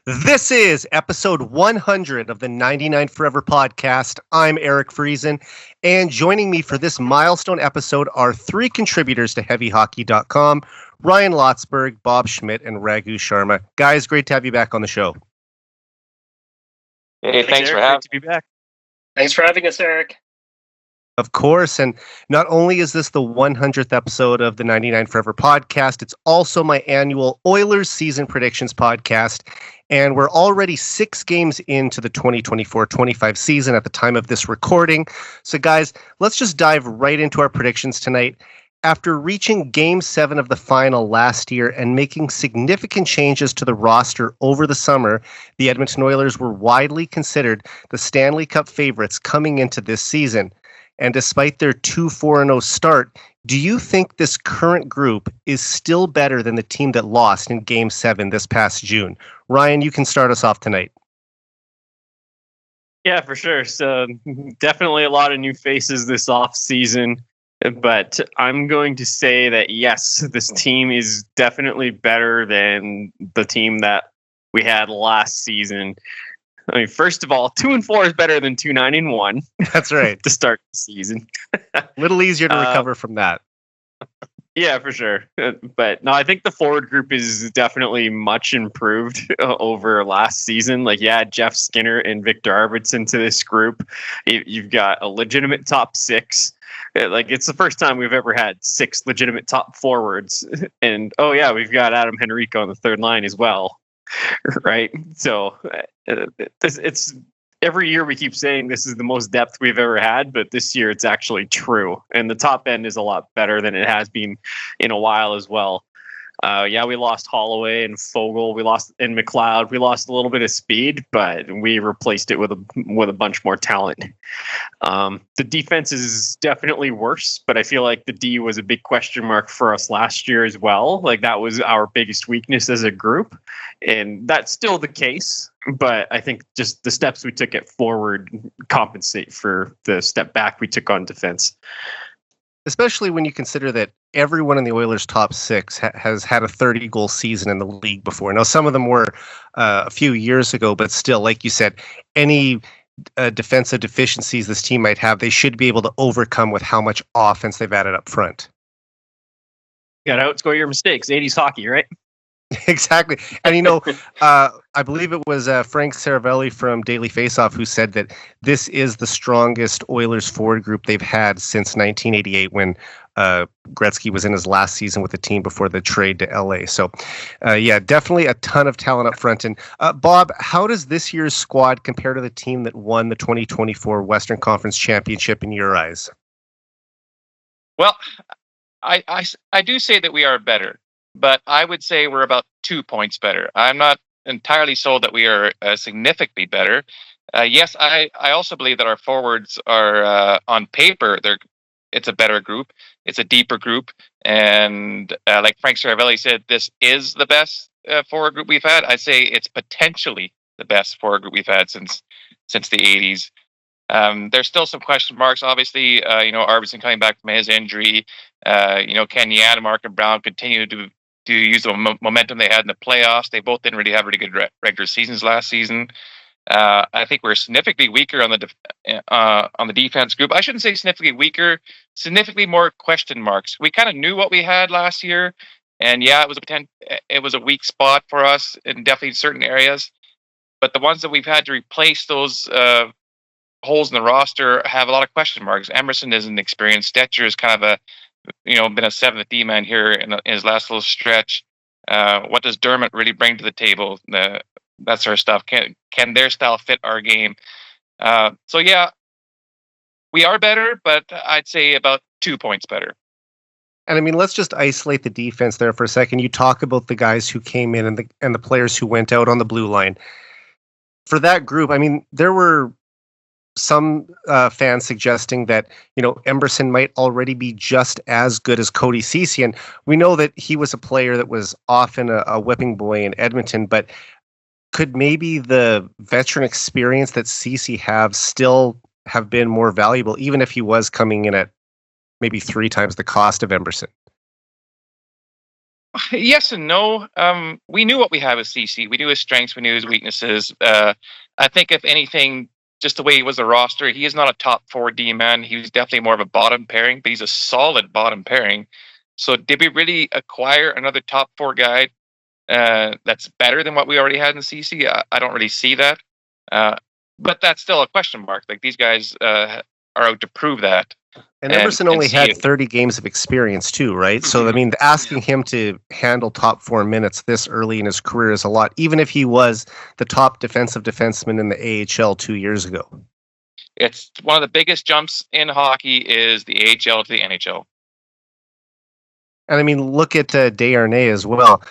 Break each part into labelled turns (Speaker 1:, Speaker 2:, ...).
Speaker 1: This is episode 100 of the 99 Forever podcast. I'm Eric Friesen, and joining me for this milestone episode are three contributors to HeavyHockey.com, Ryan Lotsberg, Bob Schmidt, and Raghu Sharma. Guys, great to have you back on the show.
Speaker 2: Hey, thanks for having
Speaker 3: me back.
Speaker 4: Thanks for having us, Eric.
Speaker 1: Of course, and not only is this the 100th episode of the 99 Forever podcast, it's also my annual Oilers season predictions podcast, and we're already 6 games into the 2024-25 season at the time of this recording. So guys, let's just dive right into our predictions tonight. After reaching Game 7 of the final last year and making significant changes to the roster over the summer, the Edmonton Oilers were widely considered the Stanley Cup favorites coming into this season. And despite their 2-4-0 start, do you think this current group is still better than the team that lost in Game 7 this past June? Ryan, you can start us off tonight.
Speaker 3: Yeah, for sure. So definitely a lot of new faces this offseason. But I'm going to say that, yes, this team is definitely better than the team that we had last season. I mean, first of all, 2-4 is better than 2-9-1.
Speaker 1: That's right.
Speaker 3: To start the season.
Speaker 1: A little easier to recover from that.
Speaker 3: Yeah, for sure. But no, I think the forward group is definitely much improved over last season. Like, yeah, Jeff Skinner and Victor Arvidsson to this group. You've got a legitimate top 6. Like, it's the first time we've ever had 6 legitimate top forwards. And, oh, yeah, we've got Adam Henrique on the third line as well. Right? So it's every year we keep saying this is the most depth we've ever had, but this year it's actually true. And the top end is a lot better than it has been in a while as well. Yeah, we lost Holloway and Fogle. We lost in McLeod. We lost a little bit of speed, but we replaced it with a bunch more talent. The defense is definitely worse, but I feel like the D was a big question mark for us last year as well. Like, that was our biggest weakness as a group, and that's still the case. But I think just the steps we took at forward compensate for the step back we took on defense.
Speaker 1: Especially when you consider that everyone in the Oilers' top 6 has had a 30-goal season in the league before. Now, some of them were a few years ago, but still, like you said, any defensive deficiencies this team might have, they should be able to overcome with how much offense they've added up front.
Speaker 3: You got to outscore your mistakes. 80s hockey, right?
Speaker 1: Exactly. And, I believe it was Frank Saravelli from Daily Faceoff who said that this is the strongest Oilers forward group they've had since 1988 when Gretzky was in his last season with the team before the trade to LA. So, yeah, definitely a ton of talent up front. And Bob, how does this year's squad compare to the team that won the 2024 Western Conference Championship in your eyes?
Speaker 2: Well, I do say that we are better, but I would say we're about 2 points better. I'm not entirely sold that we are significantly better. Yes, I also believe that our forwards are on paper. It's a better group. It's a deeper group. And like Frank Saravelli said, this is the best forward group we've had. I'd say it's potentially the best forward group we've had since the 80s. There's still some question marks. Obviously, Arvidsson coming back from his injury. Can Janmark and Brown continue to use the momentum they had in the playoffs? They both didn't really have really good regular seasons last season. I think we're significantly weaker on the defense group. I shouldn't say significantly weaker, significantly more question marks. We kind of knew what we had last year, and yeah, it was a weak spot for us in definitely certain areas. But the ones that we've had to replace those holes in the roster have a lot of question marks. Emerson isn't experienced. Stetcher is kind of been a 7th D-man here in his last little stretch. What does Dermott really bring to the table? That sort of stuff. Can their style fit our game? So yeah, we are better, but I'd say about 2 points better.
Speaker 1: And I mean, let's just isolate the defense there for a second. You talk about the guys who came in and the players who went out on the blue line. For that group, I mean, there were some fans suggesting that, Emerson might already be just as good as Cody Ceci. And we know that he was a player that was often a whipping boy in Edmonton, but could maybe the veteran experience that Ceci still have been more valuable, even if he was coming in at maybe 3 times the cost of Emerson?
Speaker 2: Yes and no. We knew what we have with CC. We knew his strengths. We knew his weaknesses. I think, if anything, just the way he was a roster, he is not a top 4 D man. He was definitely more of a bottom pairing, but he's a solid bottom pairing. So, did we really acquire another top 4 guy that's better than what we already had in CC? I don't really see that. But that's still a question mark. Like, these guys are out to prove that.
Speaker 1: And Emerson only had 30 games of experience too, right? So, I mean, asking him to handle top 4 minutes this early in his career is a lot, even if he was the top defensive defenseman in the AHL 2 years ago.
Speaker 2: It's one of the biggest jumps in hockey is the AHL to the NHL.
Speaker 1: And I mean, look at Desharnais as well.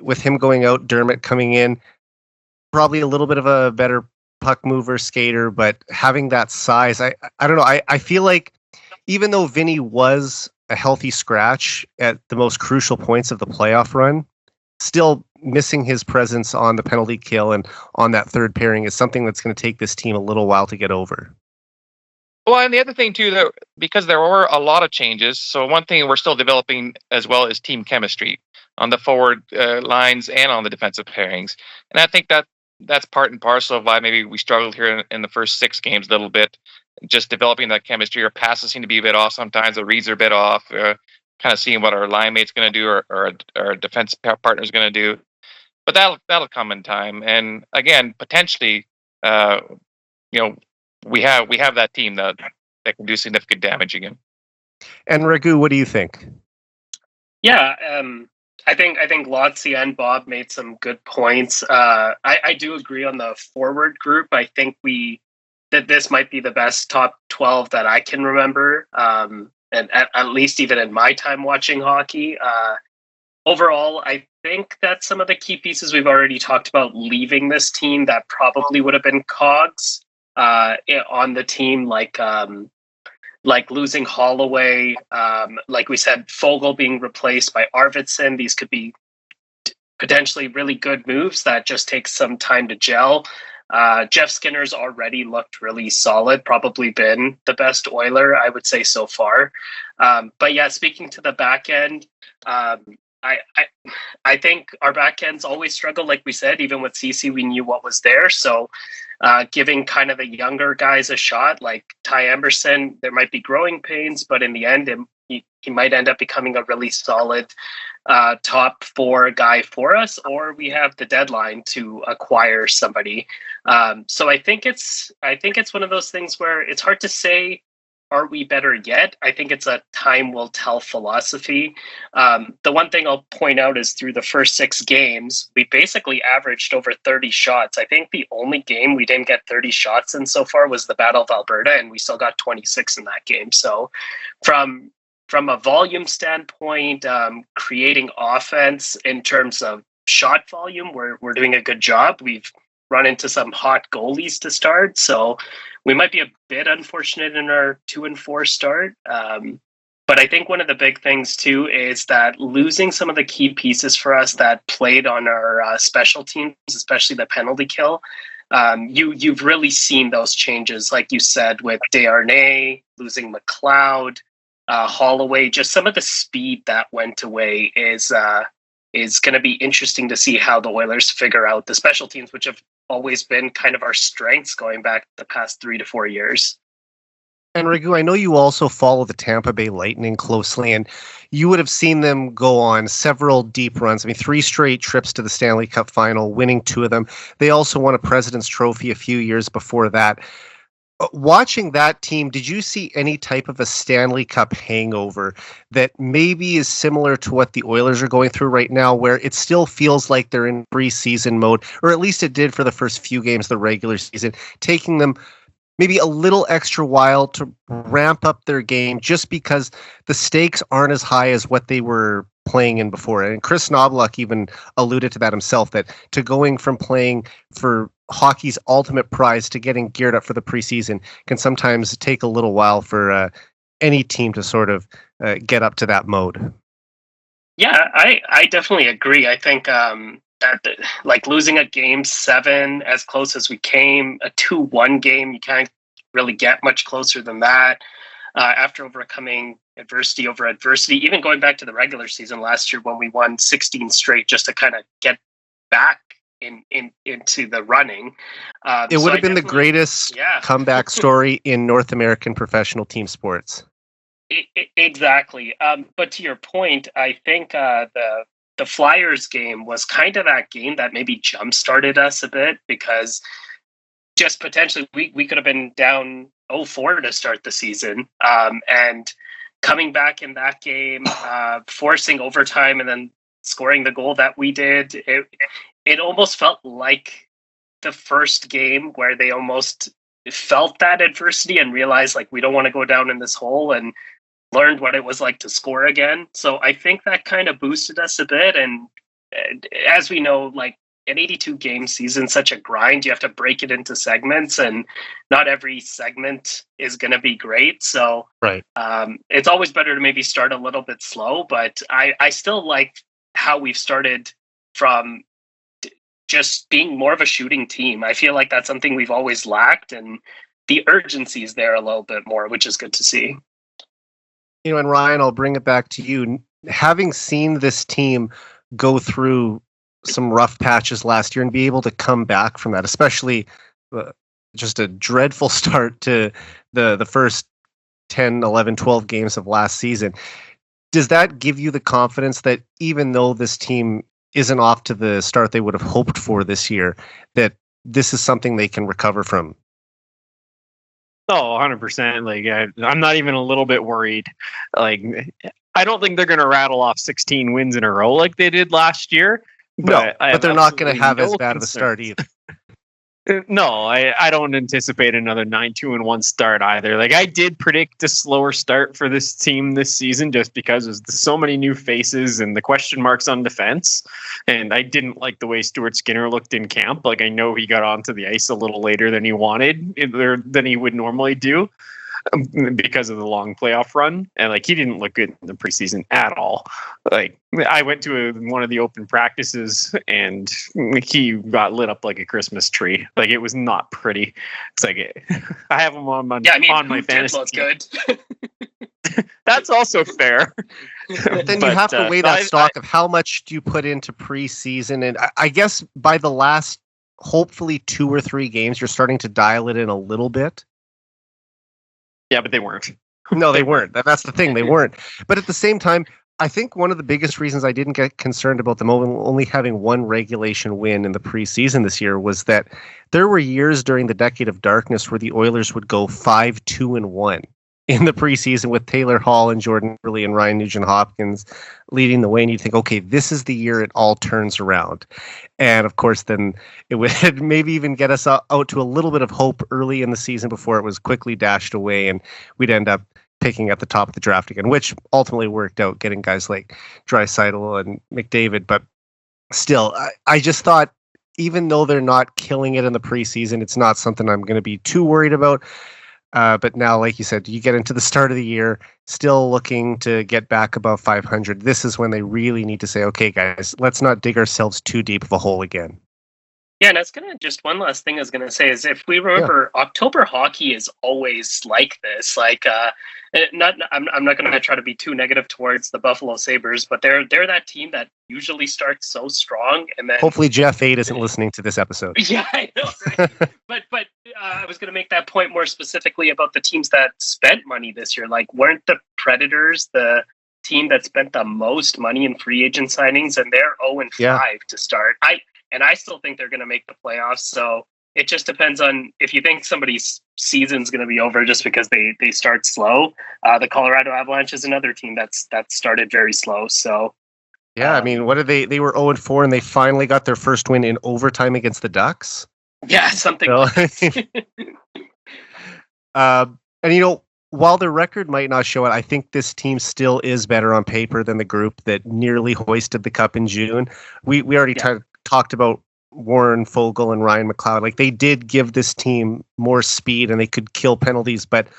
Speaker 1: With him going out, Dermott coming in, probably a little bit of a better puck mover, skater, but having that size, I don't know. I feel like even though Vinny was a healthy scratch at the most crucial points of the playoff run, still missing his presence on the penalty kill and on that third pairing is something that's going to take this team a little while to get over.
Speaker 2: Well, and the other thing too, that because there were a lot of changes, so one thing we're still developing as well is team chemistry on the forward lines and on the defensive pairings, and I think that's part and parcel of why maybe we struggled here in the first 6 games a little bit, just developing that chemistry. Our passes seem to be a bit off sometimes. The reads are a bit off. Kind of seeing what our line mate's going to do or our defense partner's going to do. But that'll come in time. And again, potentially, we have that team that can do significant damage again.
Speaker 1: And Raghu, what do you think?
Speaker 4: Yeah, I think Lotzi and Bob made some good points. I do agree on the forward group. I think that this might be the best top 12 that I can remember, and at least even in my time watching hockey. Overall, I think that some of the key pieces we've already talked about leaving this team that probably would have been cogs on the team, like losing Holloway, like we said, Fogle being replaced by Arvidsson. These could be potentially really good moves that just take some time to gel. Jeff Skinner's already looked really solid, probably been the best Oiler, I would say, so far. But yeah, speaking to the back end, I think our back ends always struggle, like we said. Even with CC, we knew what was there. So giving kind of the younger guys a shot, like Ty Emberson, there might be growing pains, but in the end, he might end up becoming a really solid top 4 guy for us, or we have the deadline to acquire somebody. So I think it's one of those things where it's hard to say, are we better yet? I think it's a time will tell philosophy. The one thing I'll point out is through the first 6 games, we basically averaged over 30 shots. I think the only game we didn't get 30 shots in so far was the Battle of Alberta, and we still got 26 in that game. So from a volume standpoint, creating offense in terms of shot volume, we're doing a good job. We've run into some hot goalies to start, so we might be a bit unfortunate in our 2-4 start. But I think one of the big things too is that losing some of the key pieces for us that played on our special teams, especially the penalty kill, you've really seen those changes, like you said, with Desharnais, losing McLeod, Holloway. Just some of the speed that went away is going to be interesting to see how the Oilers figure out the special teams, which have always been kind of our strengths going back the past 3 to 4 years.
Speaker 1: And Raghu, I know you also follow the Tampa Bay Lightning closely, and you would have seen them go on several deep runs. I mean, 3 straight trips to the Stanley Cup final, winning 2 of them. They also won a President's Trophy a few years before that. Watching that team, did you see any type of a Stanley Cup hangover that maybe is similar to what the Oilers are going through right now, where it still feels like they're in preseason mode, or at least it did for the first few games of the regular season, taking them maybe a little extra while to ramp up their game just because the stakes aren't as high as what they were playing in before? And Chris Knobloch even alluded to that himself, that to going from playing for hockey's ultimate prize to getting geared up for the preseason can sometimes take a little while for any team to sort of get up to that mode.
Speaker 4: Yeah, I definitely agree. I think that like losing a game 7 as close as we came, a 2-1 game, you can't really get much closer than that. After overcoming adversity over adversity, even going back to the regular season last year when we won 16 straight just to kind of get back into the running.
Speaker 1: It would have been the greatest comeback story in North American professional team sports.
Speaker 4: Exactly. But to your point, I think the Flyers game was kind of that game that maybe jump-started us a bit, because just potentially we could have been down 0-4 to start the season. And coming back in that game, forcing overtime and then scoring the goal that we did, it almost felt like the first game where they almost felt that adversity and realized, like, we don't want to go down in this hole, and learned what it was like to score again. So I think that kind of boosted us a bit. And as we know, like, an 82 game season, such a grind, you have to break it into segments, and not every segment is going to be great. So
Speaker 1: right.
Speaker 4: It's always better to maybe start a little bit slow, but I still like how we've started from just being more of a shooting team. I feel like that's something we've always lacked, and the urgency is there a little bit more, which is good to see.
Speaker 1: And Ryan, I'll bring it back to you. Having seen this team go through some rough patches last year and be able to come back from that, especially just a dreadful start to the first 10, 11, 12 games of last season, does that give you the confidence that even though this team isn't off to the start they would have hoped for this year, that this is something they can recover from?
Speaker 3: Oh, 100%. Like, I'm not even a little bit worried. Like, I don't think they're going to rattle off 16 wins in a row like they did last year.
Speaker 1: But they're not going to have as bad of a start either.
Speaker 3: No, I don't anticipate another 9-2-1 start either. Like, I did predict a slower start for this team this season just because there's so many new faces and the question marks on defense. And I didn't like the way Stuart Skinner looked in camp. Like, I know he got onto the ice a little later than he wanted, than he would normally do, because of the long playoff run. And like, he didn't look good in the preseason at all. Like, I went to one of the open practices and he got lit up like a Christmas tree. Like, it was not pretty. It's like, I have him on my fantasy team.
Speaker 4: Good.
Speaker 3: That's also fair.
Speaker 1: But then you have to weigh that stock of how much do you put into preseason. And I guess by the last, hopefully 2 or 3 games, you're starting to dial it in a little bit.
Speaker 3: Yeah, but they weren't.
Speaker 1: No, they weren't. That's the thing. They weren't. But at the same time, I think one of the biggest reasons I didn't get concerned about them only having one regulation win in the preseason this year was that there were years during the decade of darkness where the Oilers would go 5-2-1 in the preseason with Taylor Hall and Jordan Eberle and Ryan Nugent-Hopkins leading the way. And you think, okay, this is the year it all turns around. And of course, then it would maybe even get us out to a little bit of hope early in the season before it was quickly dashed away. And we'd end up picking at the top of the draft again, which ultimately worked out, getting guys like Draisaitl and McDavid. But still, I just thought, even though they're not killing it in the preseason, it's not something I'm going to be too worried about. But now, like you said, you get into the start of the year, still looking to get back above 500. This is when they really need to say, okay, guys, let's not dig ourselves too deep of a hole again.
Speaker 4: Yeah, and that's just one last thing I was gonna say is, if we remember, October hockey is always like this. Like, I'm not gonna try to be too negative towards the Buffalo Sabres, but they're that team that usually starts so strong, and then
Speaker 1: hopefully Jeff 8 isn't listening to this episode.
Speaker 4: Yeah, I know, right? but I was gonna make that point more specifically about the teams that spent money this year. Like, weren't the Predators the team that spent the most money in free agent signings, and they're 0-5 to start? I still think they're going to make the playoffs. So it just depends on if you think somebody's season's going to be over just because they start slow. The Colorado Avalanche is another team that started very slow. So
Speaker 1: yeah, I mean, what did they were 0-4 and they finally got their first win in overtime against the Ducks.
Speaker 4: Yeah, something.
Speaker 1: And while their record might not show it, I think this team still is better on paper than the group that nearly hoisted the cup in June. We already talked about Warren Fogle and Ryan McLeod. Like, they did give this team more speed and they could kill penalties, but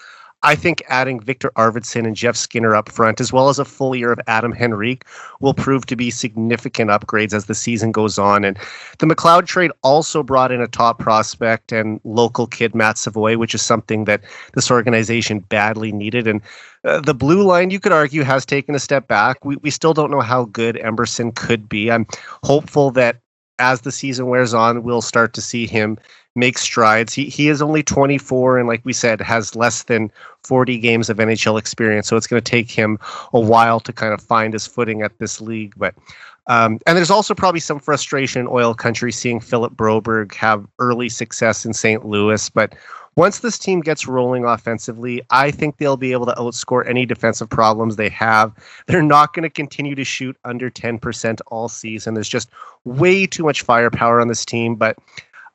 Speaker 1: I think adding Victor Arvidsson and Jeff Skinner up front, as well as a full year of Adam Henrique, will prove to be significant upgrades as the season goes on. And the McLeod trade also brought in a top prospect and local kid, Matt Savoy, which is something that this organization badly needed. And the blue line, you could argue, has taken a step back. We still don't know how good Emerson could be. I'm hopeful that as the season wears on, we'll start to see him make strides. He is only 24 and, like we said, has less than 40 games of NHL experience. So it's going to take him a while to kind of find his footing at this league. But and there's also probably some frustration in oil country seeing Philip Broberg have early success in St. Louis. But once this team gets rolling offensively, I think they'll be able to outscore any defensive problems they have. They're not going to continue to shoot under 10% all season. There's just way too much firepower on this team. But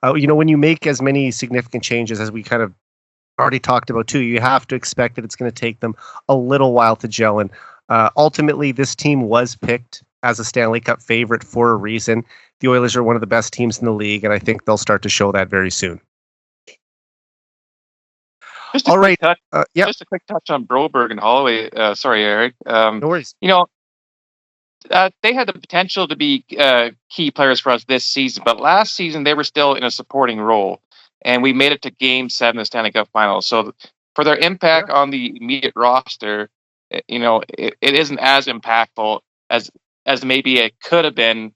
Speaker 1: when you make as many significant changes as we kind of already talked about too, you have to expect that it's going to take them a little while to gel. And ultimately, this team was picked as a Stanley Cup favorite for a reason. The Oilers are one of the best teams in the league, and I think they'll start to show that very soon.
Speaker 2: Just a quick touch on Broberg and Holloway. Sorry, Eric.
Speaker 1: No worries.
Speaker 2: They had the potential to be key players for us this season, but last season they were still in a supporting role, and we made it to Game 7 of the Stanley Cup Finals. So for their impact on the immediate roster, it isn't as impactful as maybe it could have been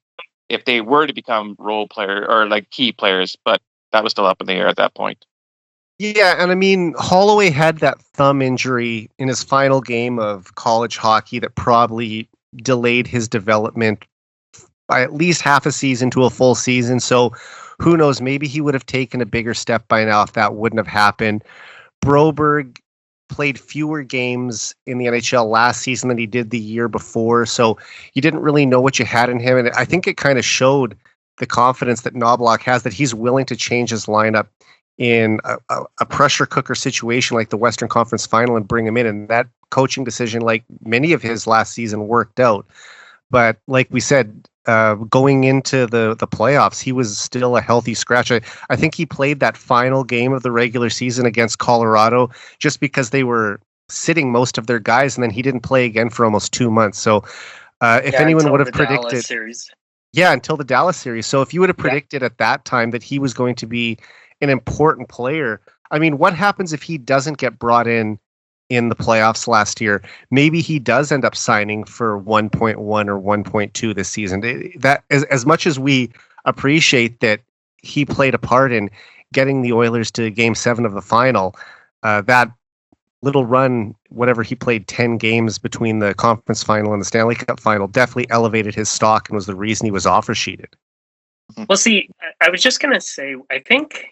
Speaker 2: if they were to become role player or like key players, but that was still up in the air at that point.
Speaker 1: Yeah, and I mean, Holloway had that thumb injury in his final game of college hockey that probably delayed his development by at least half a season to a full season. So who knows, maybe he would have taken a bigger step by now if that wouldn't have happened. Broberg played fewer games in the NHL last season than he did the year before. So you didn't really know what you had in him. And I think it kind of showed the confidence that Knobloch has, that he's willing to change his lineup in a pressure cooker situation like the Western Conference Final and bring him in. And that coaching decision, like many of his last season, worked out. But like we said, going into the playoffs, he was still a healthy scratch. I think he played that final game of the regular season against Colorado just because they were sitting most of their guys, and then he didn't play again for almost 2 months. So if anyone would have predicted... until the Dallas series. So if you would have predicted at that time that he was going to be an important player, I mean, what happens if he doesn't get brought in the playoffs last year? Maybe he does end up signing for 1.1 or 1.2 this season. That as much as we appreciate that he played a part in getting the Oilers to Game 7 of the final, that little run, whatever he played 10 games between the conference final and the Stanley Cup final, definitely elevated his stock and was the reason he was offer sheeted.
Speaker 4: Well, see, I was just going to say, I think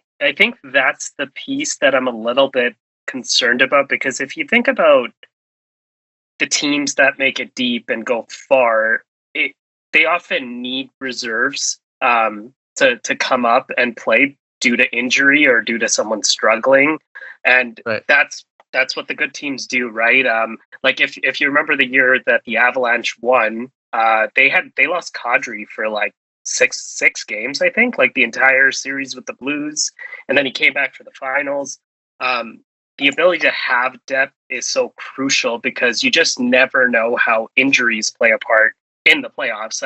Speaker 4: that's the piece that I'm a little bit concerned about, because if you think about the teams that make it deep and go far, they often need reserves to come up and play due to injury or due to someone struggling, and that's what the good teams do, right? Like if you remember the year that the Avalanche won, they lost Kadri for like six games, I think, like the entire series with the Blues, and then he came back for the finals. The ability to have depth is so crucial because you just never know how injuries play a part in the playoffs.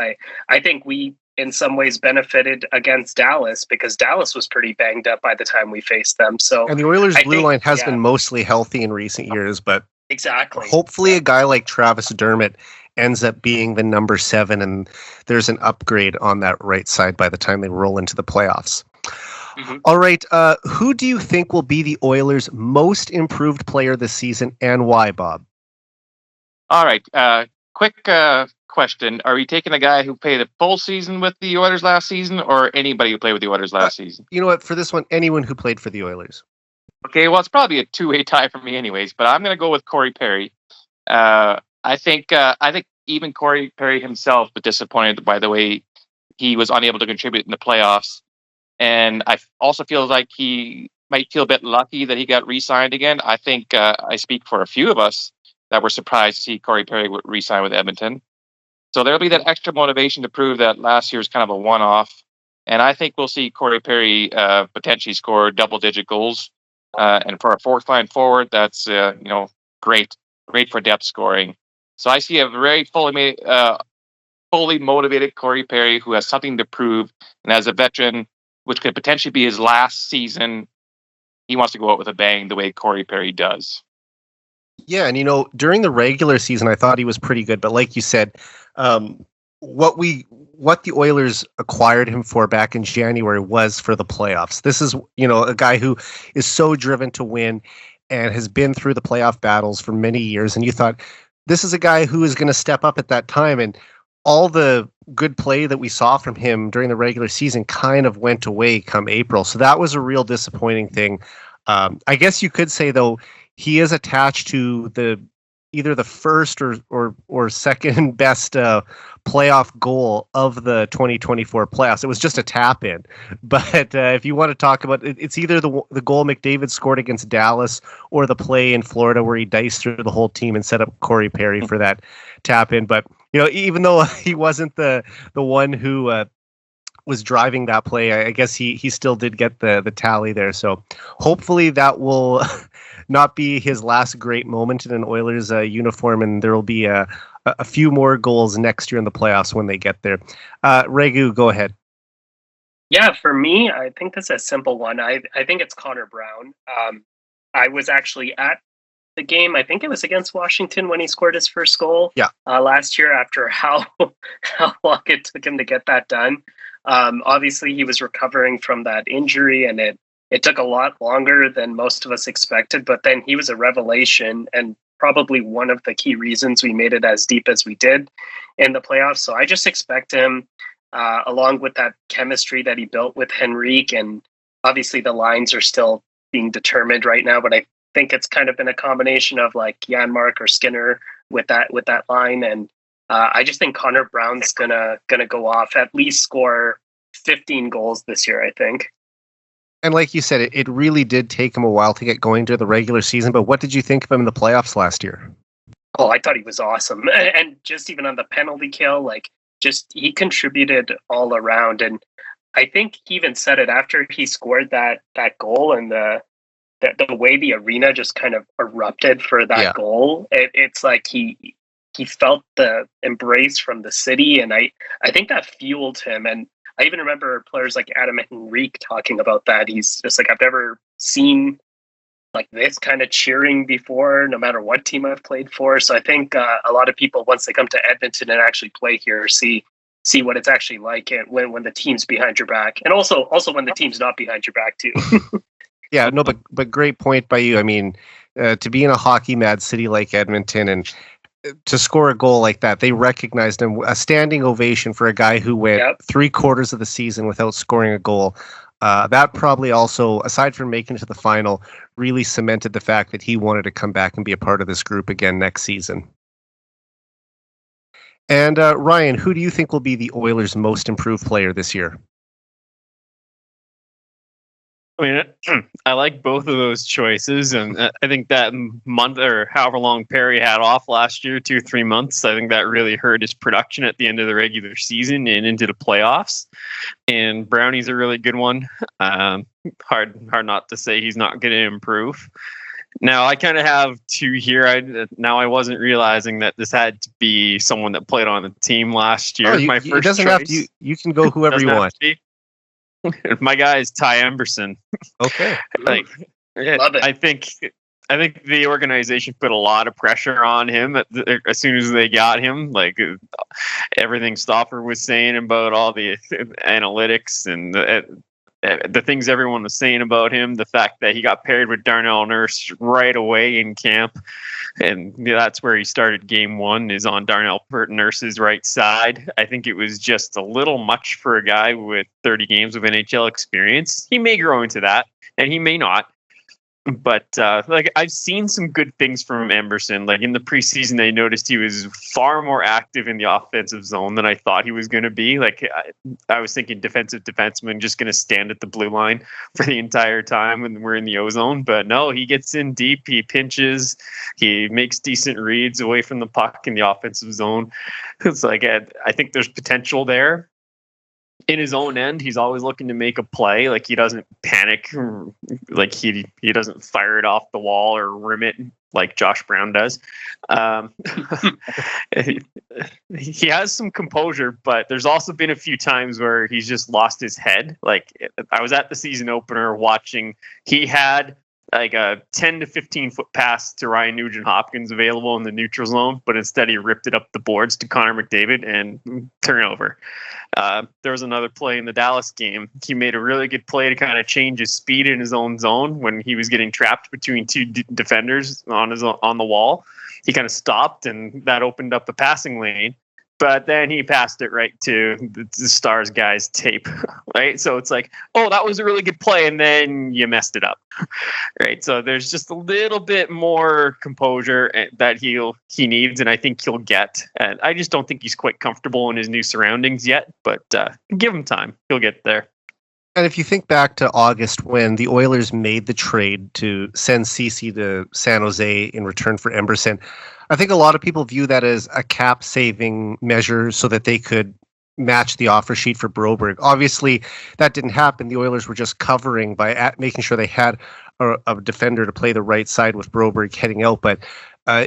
Speaker 4: I think we in some ways benefited against Dallas because Dallas was pretty banged up by the time we faced them. So,
Speaker 1: and the Oilers' blue line has been mostly healthy in recent years, but
Speaker 4: exactly,
Speaker 1: hopefully a guy like Travis Dermott ends up being the number 7, and there's an upgrade on that right side by the time they roll into the playoffs. Mm-hmm. All right, who do you think will be the Oilers' most improved player this season, and why, Bob?
Speaker 2: All right, quick question. Are we taking a guy who played a full season with the Oilers last season, or anybody who played with the Oilers last season?
Speaker 1: You know what? For this one, anyone who played for the Oilers.
Speaker 2: Okay, well, it's probably a two-way tie for me anyways, but I'm going to go with Corey Perry. I think even Corey Perry himself was disappointed by the way he was unable to contribute in the playoffs. And I also feel like he might feel a bit lucky that he got re-signed again. I think I speak for a few of us that were surprised to see Corey Perry re-sign with Edmonton. So there'll be that extra motivation to prove that last year was kind of a one-off. And I think we'll see Corey Perry potentially score double-digit goals And for a fourth line forward, that's great for depth scoring. So I see a very fully motivated Corey Perry who has something to prove, and as a veteran, which could potentially be his last season, he wants to go out with a bang the way Corey Perry does.
Speaker 1: Yeah, and during the regular season, I thought he was pretty good, but like you said, what the Oilers acquired him for back in January was for the playoffs. This is, a guy who is so driven to win and has been through the playoff battles for many years. And you thought, this is a guy who is going to step up at that time. And all the good play that we saw from him during the regular season kind of went away come April. So that was a real disappointing thing. I guess you could say, though, he is attached to either the first or second best playoff goal of the 2024 playoffs. It was just a tap in. But if you want to talk about it, it's either the goal McDavid scored against Dallas or the play in Florida where he diced through the whole team and set up Corey Perry for that tap in. But, even though he wasn't the one who was driving that play, I guess he still did get the tally there. So hopefully that will not be his last great moment in an Oilers uniform, and there will be a few more goals next year in the playoffs when they get there. Raghu, go ahead.
Speaker 4: Yeah, for me, I think that's a simple one. I think it's Connor Brown. I was actually at the game. I think it was against Washington when he scored his first goal.
Speaker 1: Yeah.
Speaker 4: Last year, after how long it took him to get that done. Obviously, he was recovering from that injury, and it took a lot longer than most of us expected. But then he was a revelation, and probably one of the key reasons we made it as deep as we did in the playoffs. So I just expect him, along with that chemistry that he built with Henrique, and obviously the lines are still being determined right now, but I think it's kind of been a combination of like Janmark or Skinner with that line, and I just think Connor Brown's gonna go off, at least score 15 goals this year, I think.
Speaker 1: And like you said, it really did take him a while to get going to the regular season, but what did you think of him in the playoffs last year?
Speaker 4: Oh, I thought he was awesome. And just even on the penalty kill, he contributed all around. And I think he even said it after he scored that goal, and the way the arena just kind of erupted for that goal. It's like he felt the embrace from the city, and I think that fueled him. And I even remember players like Adam Henrique talking about that. He's just like, I've never seen like this kind of cheering before, no matter what team I've played for. So I think a lot of people, once they come to Edmonton and actually play here, see what it's actually like when the team's behind your back, and also when the team's not behind your back too.
Speaker 1: Yeah, no, but great point by you. I mean, to be in a hockey mad city like Edmonton and to score a goal like that, they recognized him. A standing ovation for a guy who went 3/4 of the season without scoring a goal. That probably also, aside from making it to the final, really cemented the fact that he wanted to come back and be a part of this group again next season. And Ryan, who do you think will be the Oilers' most improved player this year?
Speaker 3: I mean, I like both of those choices, and I think that month or however long Perry had off last year, 2-3 months, I think that really hurt his production at the end of the regular season and into the playoffs. And Brownie's a really good one. Hard not to say he's not going to improve. Now, I kind of have two here. I wasn't realizing that this had to be someone that played on the team last year. My first
Speaker 1: it doesn't
Speaker 3: choice,
Speaker 1: have to. You can go whoever you want.
Speaker 3: My guy is Ty Emberson.
Speaker 1: Okay.
Speaker 4: Love it.
Speaker 3: I think the organization put a lot of pressure on him as soon as they got him. Like everything Stauffer was saying about all the analytics and the things everyone was saying about him, the fact that he got paired with Darnell Nurse right away in camp, and that's where he started game one, is on Darnell Nurse's right side. I think it was just a little much for a guy with 30 games of NHL experience. He may grow into that, and he may not. But I've seen some good things from Emberson. Like in the preseason, I noticed he was far more active in the offensive zone than I thought he was going to be. Like I was thinking defensive defenseman just going to stand at the blue line for the entire time when we're in the O zone. But no, he gets in deep. He pinches. He makes decent reads away from the puck in the offensive zone. It's like I think there's potential there. in his own end, he's always looking to make a play. Like, he doesn't panic. Like, he doesn't fire it off the wall or rim it like Josh Brown does. He has some composure, but there's also been a few times where he's just lost his head. Like, I was at the season opener watching. He had like a 10 to 15 foot pass to Ryan Nugent-Hopkins available in the neutral zone, but instead he ripped it up the boards to Connor McDavid and turnover. There was another play in the Dallas game. He made a really good play to kind of change his speed in his own zone when he was getting trapped between two defenders on the wall. He kind of stopped, and that opened up a passing lane. But then he passed it right to the Stars guy's tape, right? So it's like, oh, that was a really good play, and then you messed it up, right? So there's just a little bit more composure that he needs, and I think he'll get. And I just don't think he's quite comfortable in his new surroundings yet, but give him time. He'll get there.
Speaker 1: And if you think back to August when the Oilers made the trade to send Ceci to San Jose in return for Emberson, I think a lot of people view that as a cap-saving measure so that they could match the offer sheet for Broberg. Obviously, that didn't happen. The Oilers were just covering by making sure they had a defender to play the right side with Broberg heading out. But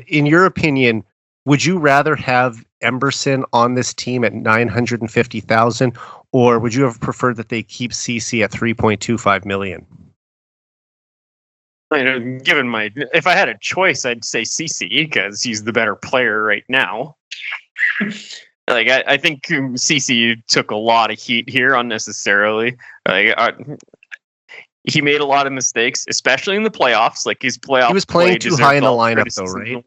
Speaker 1: in your opinion, would you rather have Emberson on this team at $950,000, or would you have preferred that they keep Ceci at $3.25 million?
Speaker 3: Given if I had a choice, I'd say Ceci because he's the better player right now. Like, I think Ceci took a lot of heat here unnecessarily. He made a lot of mistakes, especially in the playoffs. Like, his playoff,
Speaker 1: he was playing too high in the lineup, though, right?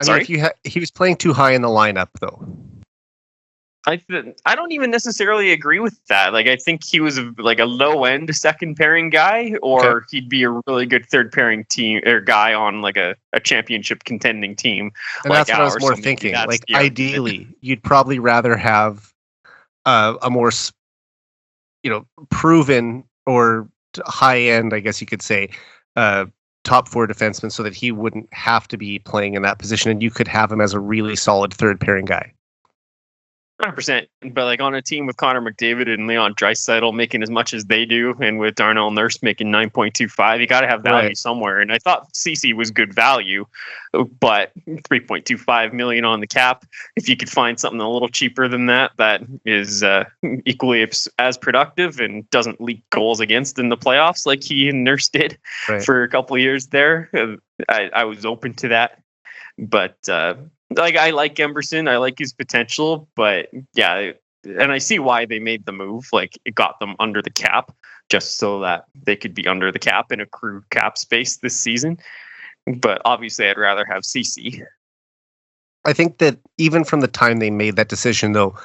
Speaker 3: Sorry,
Speaker 1: he was playing too high in the lineup, though.
Speaker 3: I don't even necessarily agree with that. Like, I think he was like a low end second pairing guy, or he'd be a really good third pairing team or guy on like a championship contending team.
Speaker 1: And
Speaker 3: like
Speaker 1: that's what I was more thinking. Like, ideally, you'd probably rather have a more, proven or high end, I guess you could say, top four defenseman, so that he wouldn't have to be playing in that position, and you could have him as a really solid third pairing guy.
Speaker 3: 100%, but like on a team with Connor McDavid and Leon Draisaitl making as much as they do, and with Darnell Nurse making 9.25, you got to have value somewhere. And I thought Ceci was good value, but 3.25 million on the cap. If you could find something a little cheaper than that, that is equally as productive and doesn't leak goals against in the playoffs like he and Nurse did for a couple of years there, I was open to that. But like, I like Emberson, I like his potential, but yeah, and I see why they made the move. Like, it got them under the cap just so that they could be under the cap and accrue cap space this season. But obviously, I'd rather have Ceci.
Speaker 1: I think that even from the time they made that decision, though,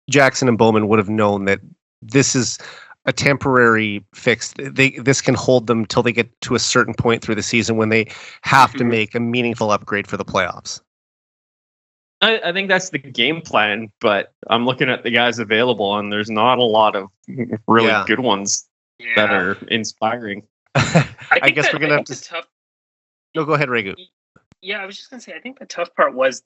Speaker 1: Jackson and Bowman would have known that this is a temporary fix. This can hold them till they get to a certain point through the season when they have to make a meaningful upgrade for the playoffs.
Speaker 3: I think that's the game plan, but I'm looking at the guys available, and there's not a lot of really good ones that are inspiring.
Speaker 1: I guess we're gonna have to. No, go ahead, Raghu.
Speaker 4: Yeah, I was just going to say, I think the tough part was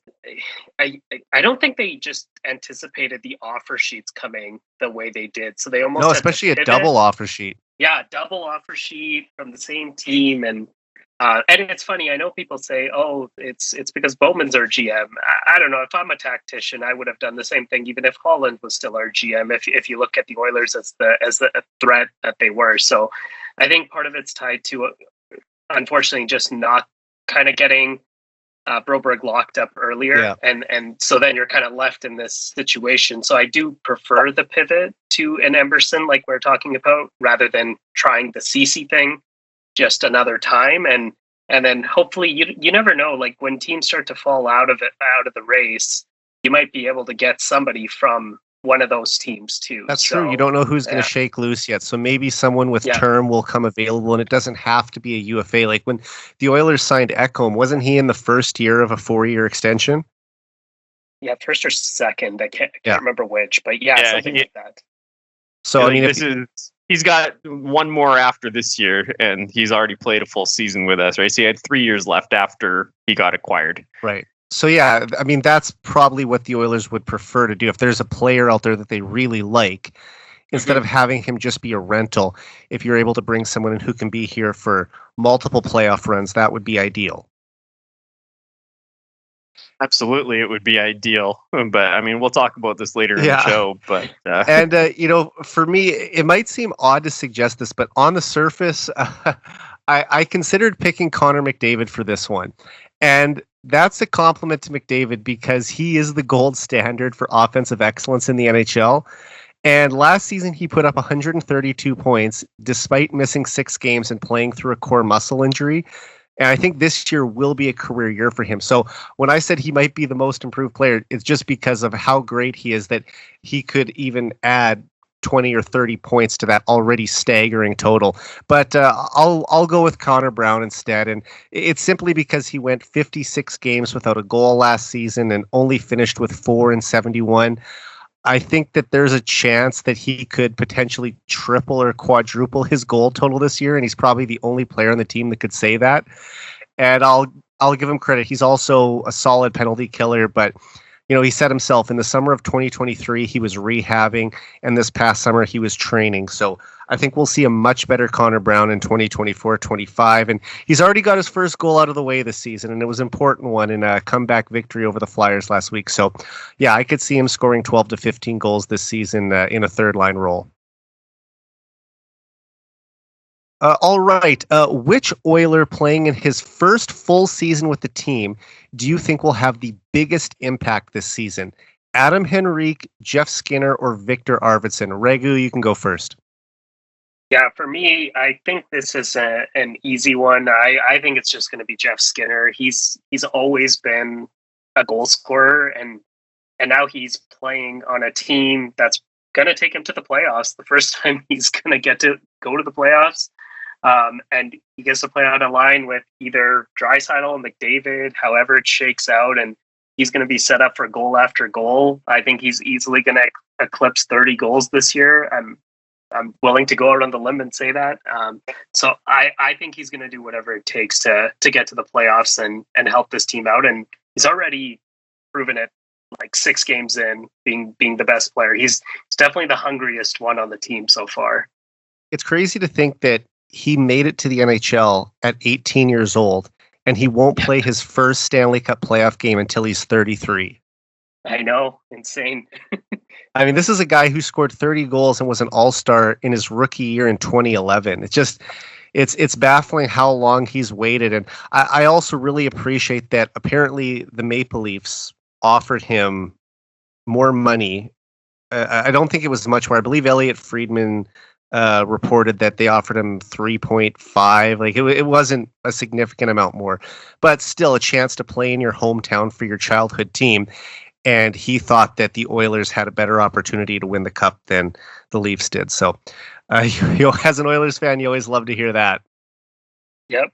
Speaker 4: I don't think they just anticipated the offer sheets coming the way they did. So they almost
Speaker 1: especially a double offer sheet.
Speaker 4: Yeah, double offer sheet from the same team. And it's funny, I know people say, oh, it's because Bowman's our GM. I don't know. If I'm a tactician, I would have done the same thing, even if Holland was still our GM, if you look at the Oilers as the threat that they were. So I think part of it's tied to, unfortunately, just not kind of getting Broberg locked up earlier, and so then you're kind of left in this situation. So I do prefer the pivot to an Emberson, like we're talking about, rather than trying the Ceci thing just another time. And then hopefully you never know, like when teams start to fall out of the race, you might be able to get somebody from one of those teams too.
Speaker 1: That's true. You don't know who's going to shake loose yet. So maybe someone with term will come available, and it doesn't have to be a UFA. Like when the Oilers signed Ekholm, wasn't he in the first year of a 4-year extension?
Speaker 4: Yeah, first or second. I can't remember which, but something like that.
Speaker 3: So I mean, he's got one more after this year, and he's already played a full season with us, right? So he had 3 years left after he got acquired.
Speaker 1: Right. So yeah, I mean that's probably what the Oilers would prefer to do if there's a player out there that they really like. Instead of having him just be a rental, if you're able to bring someone in who can be here for multiple playoff runs, that would be ideal.
Speaker 3: Absolutely, it would be ideal. But I mean, we'll talk about this later in the show. But
Speaker 1: and for me, it might seem odd to suggest this, but on the surface, I considered picking Connor McDavid for this one, and that's a compliment to McDavid because he is the gold standard for offensive excellence in the NHL. And last season, he put up 132 points despite missing 6 games and playing through a core muscle injury. And I think this year will be a career year for him. So when I said he might be the most improved player, it's just because of how great he is that he could even add 20 or 30 points to that already staggering total. But I'll go with Connor Brown instead. And it's simply because he went 56 games without a goal last season and only finished with 4 and 71. I think that there's a chance that he could potentially triple or quadruple his goal total this year, and he's probably the only player on the team that could say that. And I'll give him credit. He's also a solid penalty killer, but he said himself in the summer of 2023 he was rehabbing, and this past summer he was training. So I think we'll see a much better Connor Brown in 2024-25, and he's already got his first goal out of the way this season, and it was an important one in a comeback victory over the Flyers last week. So yeah, I could see him scoring 12 to 15 goals this season in a third line role. All right. Which Oiler playing in his first full season with the team do you think will have the biggest impact this season? Adam Henrique, Jeff Skinner, or Victor Arvidsson? Raghu, you can go first.
Speaker 4: Yeah, for me, I think this is an easy one. I think it's just going to be Jeff Skinner. He's always been a goal scorer, and now he's playing on a team that's going to take him to the playoffs. The first time he's going to get to go to the playoffs. And he gets to play on a line with either Draisaitl and McDavid, however it shakes out, and he's going to be set up for goal after goal. I think he's easily going to eclipse 30 goals this year. I'm willing to go out on the limb and say that. So I think he's going to do whatever it takes to get to the playoffs and help this team out. And he's already proven it, like 6 games in, being the best player. He's definitely the hungriest one on the team so far.
Speaker 1: It's crazy to think that he made it to the NHL at 18 years old, and he won't play his first Stanley Cup playoff game until he's 33.
Speaker 4: I know. Insane.
Speaker 1: I mean, this is a guy who scored 30 goals and was an all-star in his rookie year in 2011. It's just, it's baffling how long he's waited. And I also really appreciate that apparently the Maple Leafs offered him more money. I don't think it was much more. I believe Elliot Friedman reported that they offered him 3.5. Like it wasn't a significant amount more, but still a chance to play in your hometown for your childhood team. And he thought that the Oilers had a better opportunity to win the cup than the Leafs did. So, as an Oilers fan, you always love to hear that.
Speaker 4: Yep.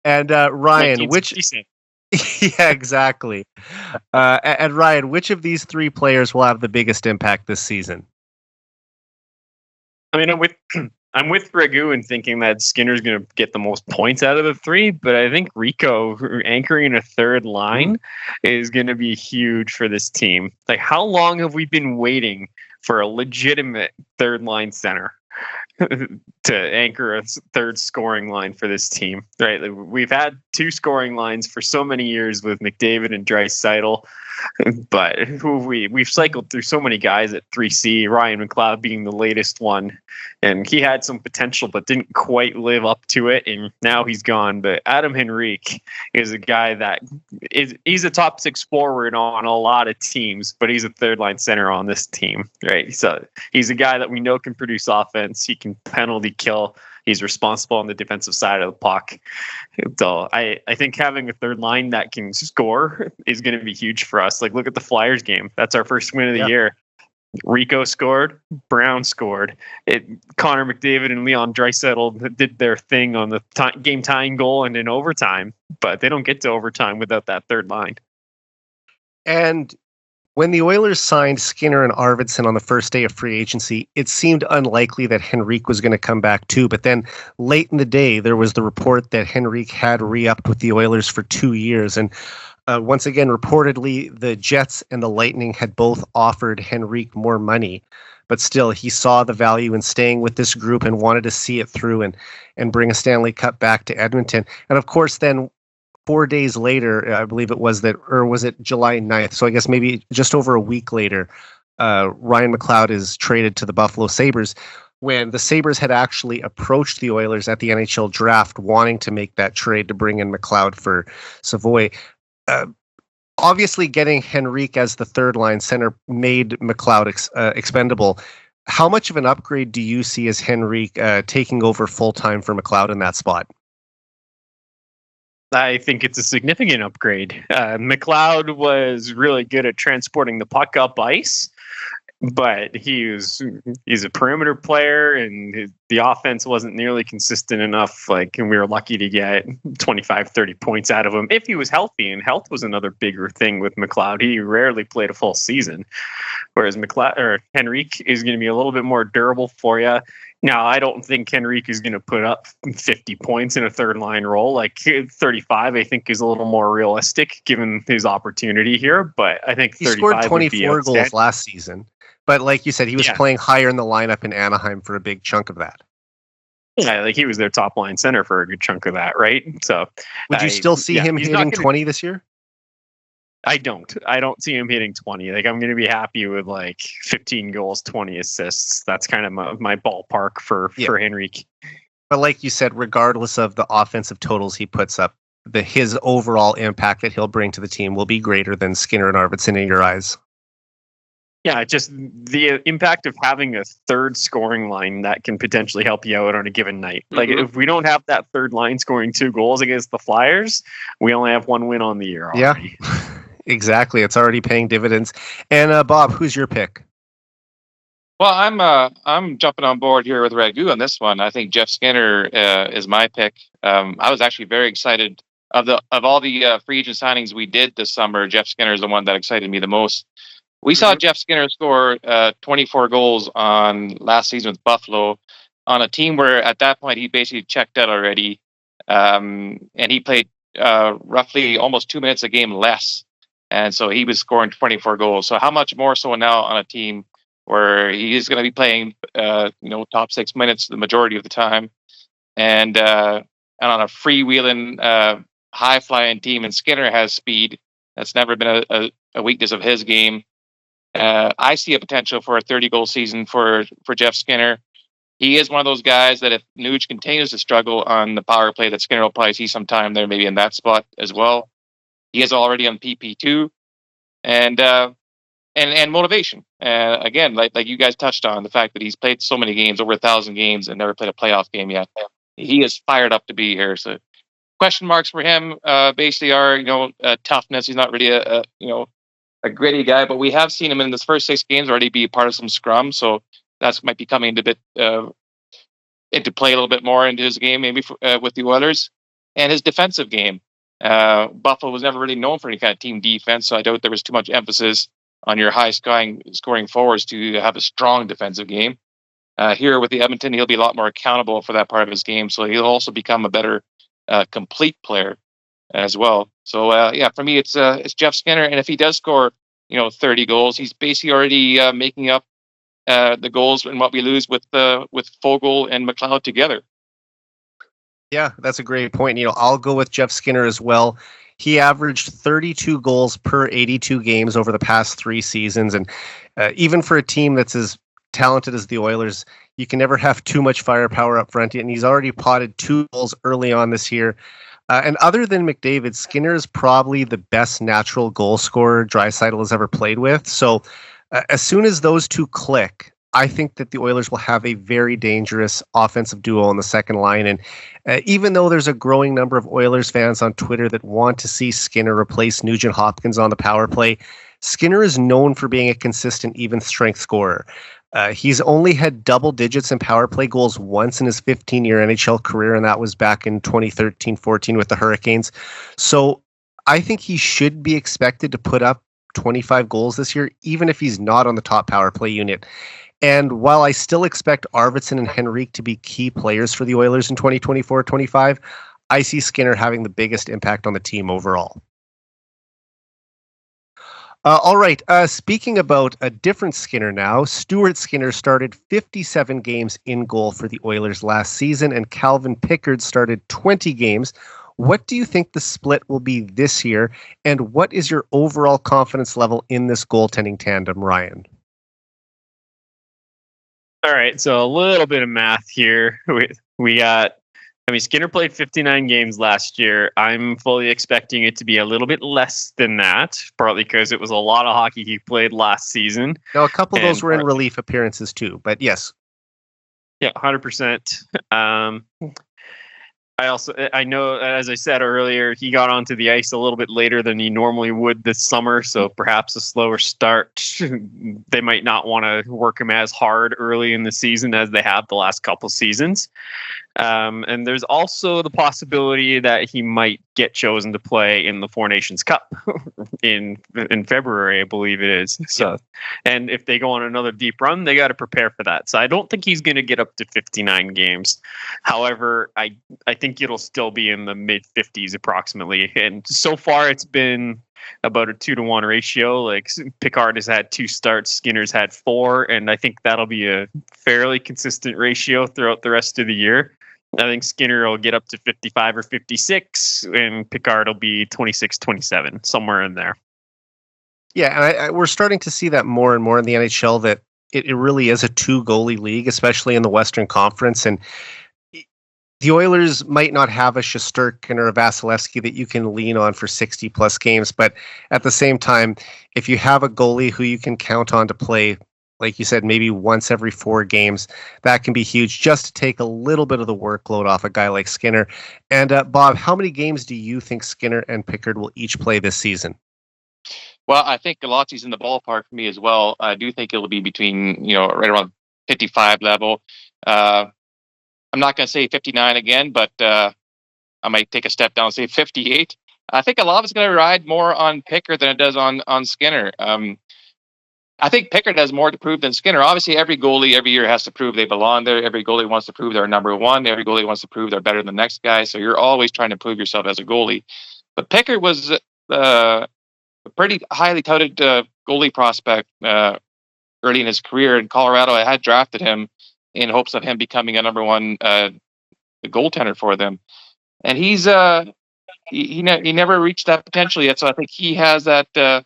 Speaker 1: And Ryan, yeah, exactly. And Ryan, which of these 3 players will have the biggest impact this season?
Speaker 3: I mean, I'm with Raghu in thinking that Skinner's going to get the most points out of the 3, but I think Rico anchoring a third line is going to be huge for this team. Like, how long have we been waiting for a legitimate third line center to anchor a third scoring line for this team? Right? Like, we've had 2 scoring lines for so many years with McDavid and Draisaitl. But we've cycled through so many guys at 3C, Ryan McLeod being the latest one, and he had some potential but didn't quite live up to it, and now he's gone. But Adam Henrique is a guy that he's a top 6 forward on a lot of teams, but he's a third line center on this team, right? So he's a guy that we know can produce offense. He can penalty kill. He's responsible on the defensive side of the puck. So I think having a third line that can score is going to be huge for us. Like, look at the Flyers game. That's our first win of the year. Rico scored. Brown scored. Connor McDavid and Leon Draisaitl did their thing on the game-tying goal and in overtime, but they don't get to overtime without that third line.
Speaker 1: And when the Oilers signed Skinner and Arvidsson on the first day of free agency, it seemed unlikely that Henrique was going to come back too. But then late in the day, there was the report that Henrique had re-upped with the Oilers for 2 years. And Once again, reportedly, the Jets and the Lightning had both offered Henrique more money, but still, he saw the value in staying with this group and wanted to see it through and bring a Stanley Cup back to Edmonton. And of course, then 4 days later, I believe it was or was it July 9th? So I guess maybe just over a week later, Ryan McLeod is traded to the Buffalo Sabres, when the Sabres had actually approached the Oilers at the NHL draft wanting to make that trade to bring in McLeod for Savoy. Obviously, getting Henrique as the third line center made McLeod expendable. How much of an upgrade do you see as Henrique taking over full time for McLeod in that spot?
Speaker 3: I think it's a significant upgrade. McLeod was really good at transporting the puck up ice, but he's a perimeter player, and the offense wasn't nearly consistent enough. And we were lucky to get 25, 30 points out of him if he was healthy, and health was another bigger thing with McLeod. He rarely played a full season, whereas Henrique is going to be a little bit more durable for you. Now, I don't think Henrique is going to put up 50 points in a third line role. 35, I think, is a little more realistic given his opportunity here. But I think 35
Speaker 1: he scored 24 goals last season. But like you said, he was playing higher in the lineup in Anaheim for a big chunk of that.
Speaker 3: Yeah, he was their top line center for a good chunk of that, right? So,
Speaker 1: would you still see him hitting 20 this year?
Speaker 3: I don't see him hitting 20. I'm going to be happy with 15 goals, 20 assists. That's kind of my ballpark for Henrique.
Speaker 1: But like you said, regardless of the offensive totals he puts up, his overall impact that he'll bring to the team will be greater than Skinner and Arvidsson in your eyes.
Speaker 3: Yeah, just the impact of having a third scoring line that can potentially help you out on a given night. If we don't have that third line scoring 2 goals against the Flyers, we only have 1 win on the year already.
Speaker 1: Yeah, exactly. It's already paying dividends. And Bob, who's your pick?
Speaker 2: Well, I'm jumping on board here with Raghu on this one. I think Jeff Skinner is my pick. I was actually very excited of all the free agent signings we did this summer. Jeff Skinner is the one that excited me the most. We saw Jeff Skinner score 24 goals on last season with Buffalo on a team where at that point he basically checked out already. And he played roughly almost 2 minutes a game less. And so he was scoring 24 goals. So how much more so now on a team where he is going to be playing, top 6 minutes the majority of the time. And on a freewheeling, high-flying team. And Skinner has speed. That's never been a weakness of his game. I see a potential for a 30-goal season for Jeff Skinner. He is one of those guys that if Nuge continues to struggle on the power play, that Skinner will probably see some time there, maybe in that spot as well. He is already on PP2, and motivation. Again, like you guys touched on, the fact that he's played so many games, over 1,000 games, and never played a playoff game yet. He is fired up to be here. So, question marks for him basically are toughness. He's not really a gritty guy, but we have seen him in his first 6 games already be part of some scrum, so that might be coming into play a little bit more into his game, maybe with the Oilers, and his defensive game. Buffalo was never really known for any kind of team defense, so I doubt there was too much emphasis on your high-scoring forwards to have a strong defensive game. Here with the Edmonton, he'll be a lot more accountable for that part of his game, so he'll also become a better complete player as well. So for me, it's Jeff Skinner, and if he does score, 30 goals, he's basically already making up the goals and what we lose with Fogle and McLeod together.
Speaker 1: Yeah, that's a great point. I'll go with Jeff Skinner as well. He averaged 32 goals per 82 games over the past 3 seasons, and even for a team that's as talented as the Oilers, you can never have too much firepower up front. And he's already potted 2 goals early on this year. And other than McDavid, Skinner is probably the best natural goal scorer Draisaitl has ever played with. So as soon as those 2 click, I think that the Oilers will have a very dangerous offensive duo on the second line. And even though there's a growing number of Oilers fans on Twitter that want to see Skinner replace Nugent Hopkins on the power play, Skinner is known for being a consistent even strength scorer. He's only had double digits in power play goals once in his 15-year NHL career, and that was back in 2013-14 with the Hurricanes. So I think he should be expected to put up 25 goals this year, even if he's not on the top power play unit. And while I still expect Arvidsson and Henrique to be key players for the Oilers in 2024-25, I see Skinner having the biggest impact on the team overall. All right. Speaking about a different Skinner now, Stuart Skinner started 57 games in goal for the Oilers last season, and Calvin Pickard started 20 games. What do you think the split will be this year, and what is your overall confidence level in this goaltending tandem, Ryan?
Speaker 3: All right, so a little bit of math here. We got, Skinner played 59 games last year. I'm fully expecting it to be a little bit less than that, partly because it was a lot of hockey he played last season.
Speaker 1: Now, a couple of those were in relief appearances too, but yes.
Speaker 3: Yeah, 100%. I know, as I said earlier, he got onto the ice a little bit later than he normally would this summer, so perhaps a slower start. They might not want to work him as hard early in the season as they have the last couple seasons. And there's also the possibility that he might get chosen to play in the Four Nations Cup in February, I believe it is. So, and if they go on another deep run, they got to prepare for that. So I don't think he's going to get up to 59 games. However, I think it'll still be in the mid 50s approximately. And so far, it's been about a 2-to-1 ratio. Like Pickard has had 2 starts, Skinner's had 4, and I think that'll be a fairly consistent ratio throughout the rest of the year. I think Skinner will get up to 55 or 56, and Pickard will be 26, 27, somewhere in there.
Speaker 1: Yeah, and we're starting to see that more and more in the NHL, that it really is a 2-goalie league, especially in the Western Conference. And the Oilers might not have a Shesterkin or a Vasilevsky that you can lean on for 60-plus games, but at the same time, if you have a goalie who you can count on to play, like you said, maybe once every 4 games, that can be huge just to take a little bit of the workload off a guy like Skinner. And Bob, how many games do you think Skinner and Pickard will each play this season?
Speaker 2: Well, I think Galati's in the ballpark for me as well. I do think it'll be between, right around 55 level. I'm not going to say 59 again, but I might take a step down and say 58. I think a lot of it's going to ride more on Pickard than it does on Skinner. I think Pickard has more to prove than Skinner. Obviously, every goalie every year has to prove they belong there. Every goalie wants to prove they're number one. Every goalie wants to prove they're better than the next guy. So you're always trying to prove yourself as a goalie. But Pickard was a pretty highly touted goalie prospect early in his career. In Colorado, I had drafted him in hopes of him becoming a number one goaltender for them. And he never reached that potential yet. So I think he has that.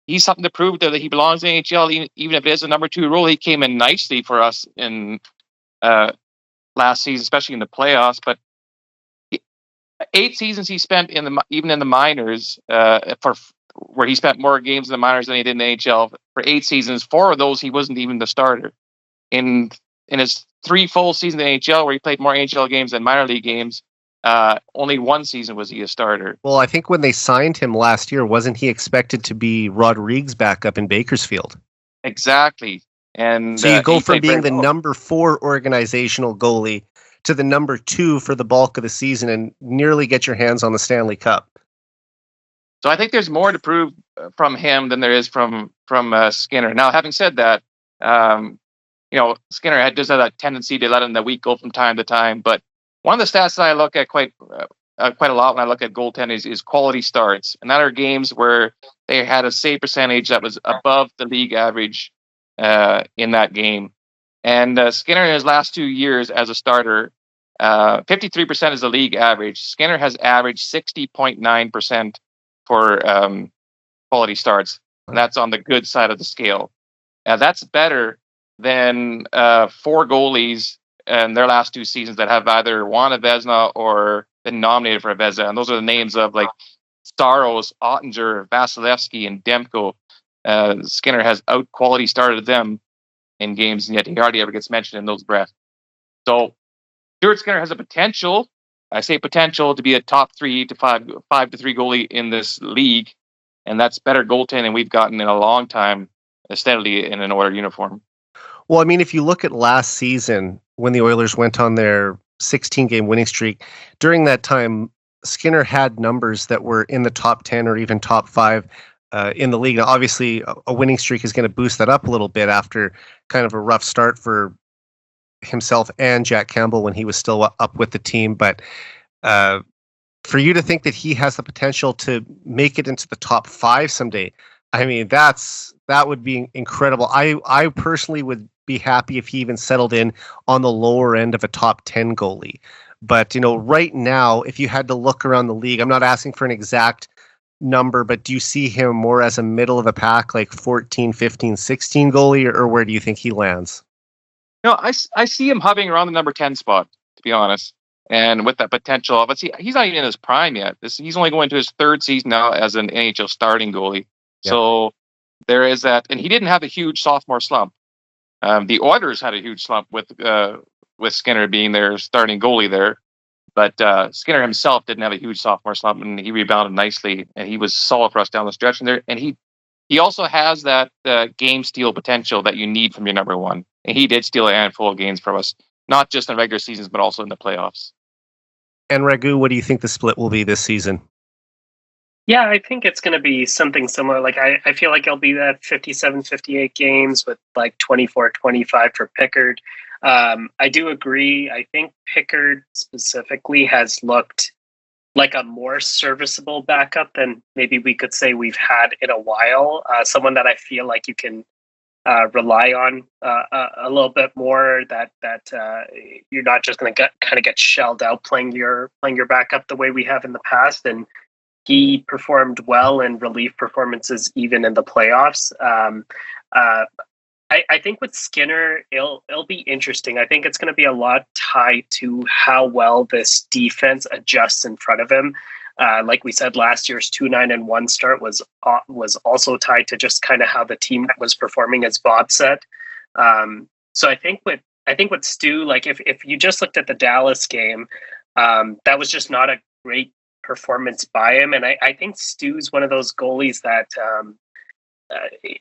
Speaker 2: He's something to prove that he belongs in the NHL, even if it is a number 2 role. He came in nicely for us in last season, especially in the playoffs. But 8 seasons he spent even in the minors, where he spent more games in the minors than he did in the NHL. For 8 seasons, 4 of those he wasn't even the starter. In his 3 full seasons in the NHL, where he played more NHL games than minor league games, only 1 season was he a starter.
Speaker 1: Well, I think when they signed him last year, wasn't he expected to be Rodrigues' backup in Bakersfield?
Speaker 2: Exactly. And
Speaker 1: so you go from being the number 4 organizational goalie to the number 2 for the bulk of the season and nearly get your hands on the Stanley Cup.
Speaker 2: So I think there's more to prove from him than there is from Skinner. Now, having said that, Skinner does have that tendency to let him the week go from time to time, but one of the stats that I look at quite a lot when I look at goaltending is quality starts, and that are games where they had a save percentage that was above the league average in that game. And Skinner in his last 2 years as a starter, 53% is the league average. Skinner has averaged 60.9% for quality starts, and that's on the good side of the scale. That's better than 4 goalies in their last 2 seasons that have either won a Vezina or been nominated for a Vezina. And those are the names of like Staros, Ottinger, Vasilevsky, and Demko. Skinner has out-quality started them in games, and yet he hardly ever gets mentioned in those breaths. So Stuart Skinner has a potential, I say potential, to be a top 3 to 5 to 3 goalie in this league. And that's better goaltending we've gotten in a long time, steadily in an Oiler uniform.
Speaker 1: Well, I mean, if you look at last season, when the Oilers went on their 16-game winning streak, during that time, Skinner had numbers that were in the top 10 or even top 5 in the league. Now, obviously, a winning streak is going to boost that up a little bit after kind of a rough start for himself and Jack Campbell when he was still up with the team. But for you to think that he has the potential to make it into the top 5 someday, I mean, that would be incredible. I personally would be happy if he even settled in on the lower end of a top 10 goalie. But, right now, if you had to look around the league, I'm not asking for an exact number, but do you see him more as a middle of the pack, like 14, 15, 16 goalie, or where do you think he lands?
Speaker 2: No, I see him hovering around the number 10 spot, to be honest. And with that potential, but see, he's not even in his prime yet. He's only going to his third season now as an NHL starting goalie. Yeah. So there is that, and he didn't have a huge sophomore slump. The Oilers had a huge slump with Skinner being their starting goalie there, but Skinner himself didn't have a huge sophomore slump, and he rebounded nicely, and he was solid for us down the stretch. And he also has that game steal potential that you need from your number one, and he did steal a handful of games from us, not just in regular seasons, but also in the playoffs.
Speaker 1: And Raghu, what do you think the split will be this season?
Speaker 4: Yeah, I think it's going to be something similar. Like, I feel like it'll be that 57, 58 games with like 24, 25 for Pickard. I do agree. I think Pickard specifically has looked like a more serviceable backup than maybe we could say we've had in a while. Someone that I feel like you can rely on a little bit more. That you're not just going to kind of get shelled out playing your backup the way we have in the past. And he performed well in relief performances even in the playoffs. I think with Skinner, it'll be interesting. I think it's going to be a lot tied to how well this defense adjusts in front of him. Like we said, last year's 2-9-1 start was also tied to just kind of how the team was performing, as Bob said. So I think with Stu, like if you just looked at the Dallas game, that was just not a great performance by him. And I think Stu's one of those goalies that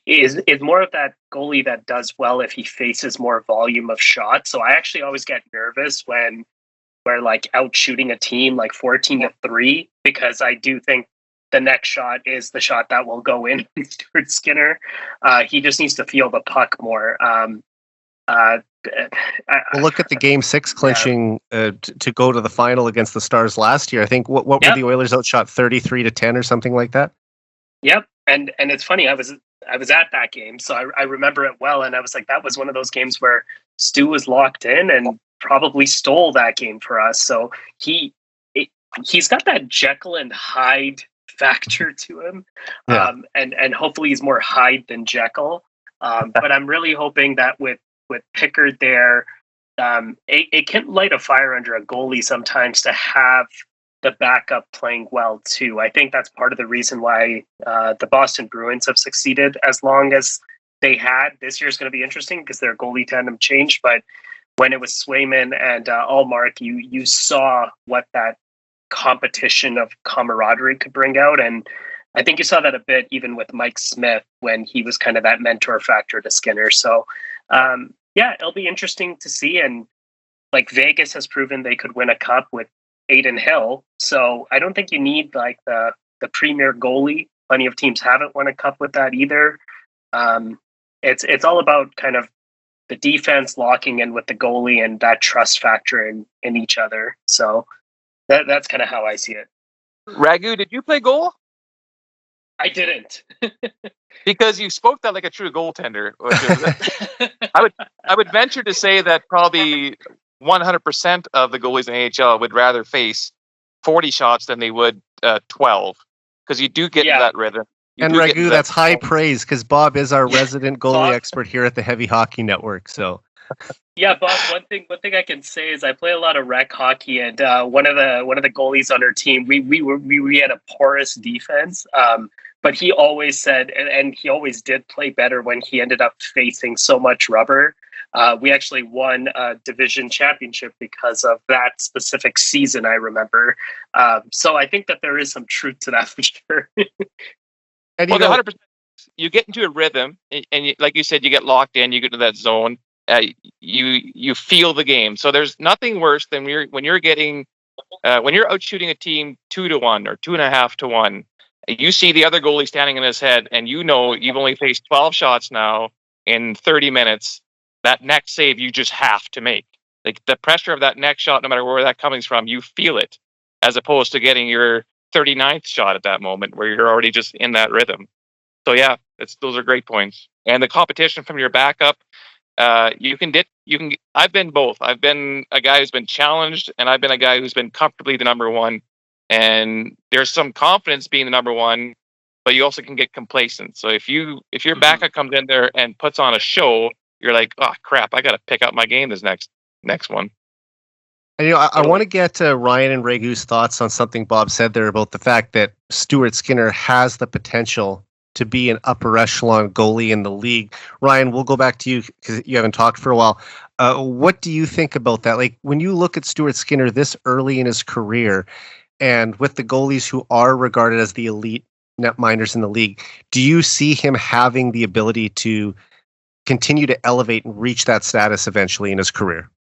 Speaker 4: is more of that goalie that does well if he faces more volume of shots. So I actually always get nervous when we're like out shooting a team like 14-3, because I do think the next shot is the shot that will go in with Stuart Skinner. He just needs to feel the puck more.
Speaker 1: Well, look at the Game 6 clinching to go to the final against the Stars last year. I think what were the Oilers outshot 33-10 or something like that?
Speaker 4: Yep, and it's funny. I was at that game, so I remember it well, and I was like, that was one of those games where Stu was locked in and probably stole that game for us. So he's got that Jekyll and Hyde factor to him, and hopefully he's more Hyde than Jekyll. But I'm really hoping that with Pickard there, it can light a fire under a goalie sometimes to have the backup playing well too. I think that's part of the reason why the Boston Bruins have succeeded as long as they had. This year's going to be interesting because their goalie tandem changed, but when it was Swayman and Allmark, you saw what that competition of camaraderie could bring out. And I think you saw that a bit even with Mike Smith when he was kind of that mentor factor to Skinner. So it'll be interesting to see. And like Vegas has proven they could win a cup with Adin Hill. So I don't think you need like the premier goalie. Plenty of teams haven't won a cup with that either. It's all about kind of the defense locking in with the goalie and that trust factor in each other. So that's kind of how I see it.
Speaker 2: Raghu, did you play goal?
Speaker 4: I didn't.
Speaker 2: Because you spoke that like a true goaltender. I would venture to say that probably 100% of the goalies in AHL would rather face 40 shots than they would 12, because you do get that rhythm.
Speaker 1: And Raghu, that's high praise, because Bob is our resident goalie expert here at the Heavy Hockey Network. So,
Speaker 4: yeah, Bob. One thing I can say is I play a lot of rec hockey, and one of the goalies on our team, we had a porous defense. But he always said, and he always did play better when he ended up facing so much rubber. We actually won a division championship because of that specific season, I remember. So I think that there is some truth to that for sure.
Speaker 2: And 100%, you get into a rhythm, and like you said, you get locked in, you get into that zone. You feel the game. So there's nothing worse than when you're out shooting a team 2-1 or 2.5-1. You see the other goalie standing in his head, and you know you've only faced 12 shots now in 30 minutes. That next save you just have to make. Like the pressure of that next shot, no matter where that comes from, you feel it, as opposed to getting your 39th shot at that moment where you're already just in that rhythm. So yeah, those are great points. And the competition from your backup, you can. I've been both. I've been a guy who's been challenged, and I've been a guy who's been comfortably the number one. And there's some confidence being the number one, but you also can get complacent. So if your backup comes in there and puts on a show, you're like, oh crap, I got to pick up my game this next one.
Speaker 1: And I want to get Ryan and Raghu's thoughts on something Bob said there about the fact that Stuart Skinner has the potential to be an upper echelon goalie in the league. Ryan, we'll go back to you because you haven't talked for a while. What do you think about that? Like when you look at Stuart Skinner this early in his career, and with the goalies who are regarded as the elite netminders in the league, do you see him having the ability to continue to elevate and reach that status eventually in his career?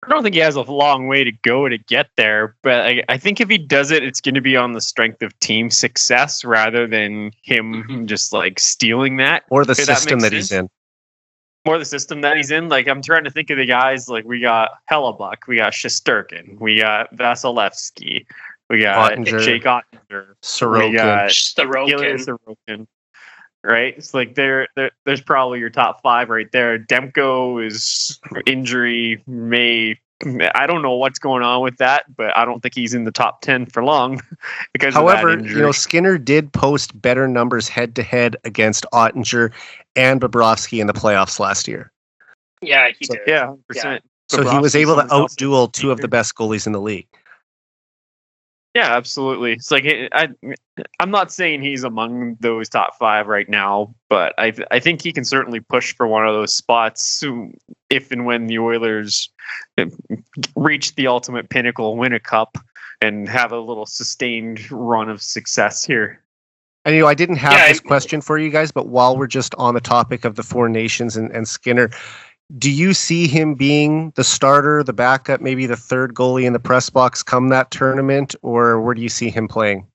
Speaker 3: I don't think he has a long way to go to get there, but I think if he does it, it's going to be on the strength of team success rather than him just like stealing that.
Speaker 1: Or the system that he's in.
Speaker 3: More the system that he's in. Like I'm trying to think of the guys. Like we got Hellebuck, we got Shesterkin, we got Vasilevsky, we got Jake Ottinger,
Speaker 1: Sorokin,
Speaker 3: we got
Speaker 4: Sorokin.
Speaker 3: Right, it's like there's probably your top five right there. Demko is injury I don't know what's going on with that, but I don't think he's in the top 10 for long because
Speaker 1: however,
Speaker 3: of that injury.
Speaker 1: Skinner did post better numbers head to head against Ottinger and Bobrovsky in the playoffs last year.
Speaker 4: Yeah, he did.
Speaker 3: Yeah, 100%.
Speaker 1: So he was able to out-duel two of the best goalies in the league.
Speaker 3: Yeah, absolutely. It's like I'm not saying he's among those top five right now, but I think he can certainly push for one of those spots if and when the Oilers reach the ultimate pinnacle, win a cup, and have a little sustained run of success here.
Speaker 1: And I didn't have this question for you guys, but while we're just on the topic of the Four Nations and Skinner, do you see him being the starter, the backup, maybe the third goalie in the press box come that tournament, or where do you see him playing?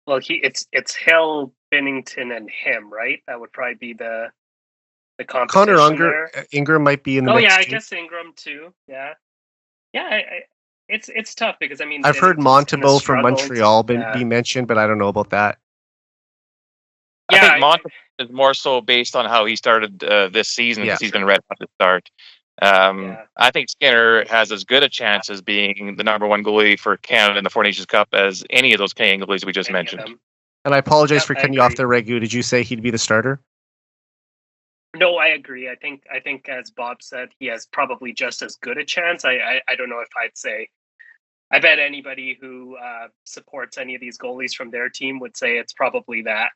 Speaker 4: Well, it's Hill, Binnington, and him, right? That would probably be the competition.
Speaker 1: Connor Ingram might be in the.
Speaker 4: Oh yeah, I guess Ingram too. Yeah. It's tough because
Speaker 1: I've heard Montembeault from Montreal be mentioned, but I don't know about that.
Speaker 2: I think Montembeault is more so based on how he started this season because he's been red hot to start. I think Skinner has as good a chance as being the number one goalie for Canada in the Four Nations Cup as any of those Canadian goalies we just mentioned.
Speaker 1: And I apologize for cutting you off there, Raghu. Did you say he'd be the starter?
Speaker 4: No, I agree. I think as Bob said, he has probably just as good a chance. I don't know if I'd say. I bet anybody who supports any of these goalies from their team would say it's probably that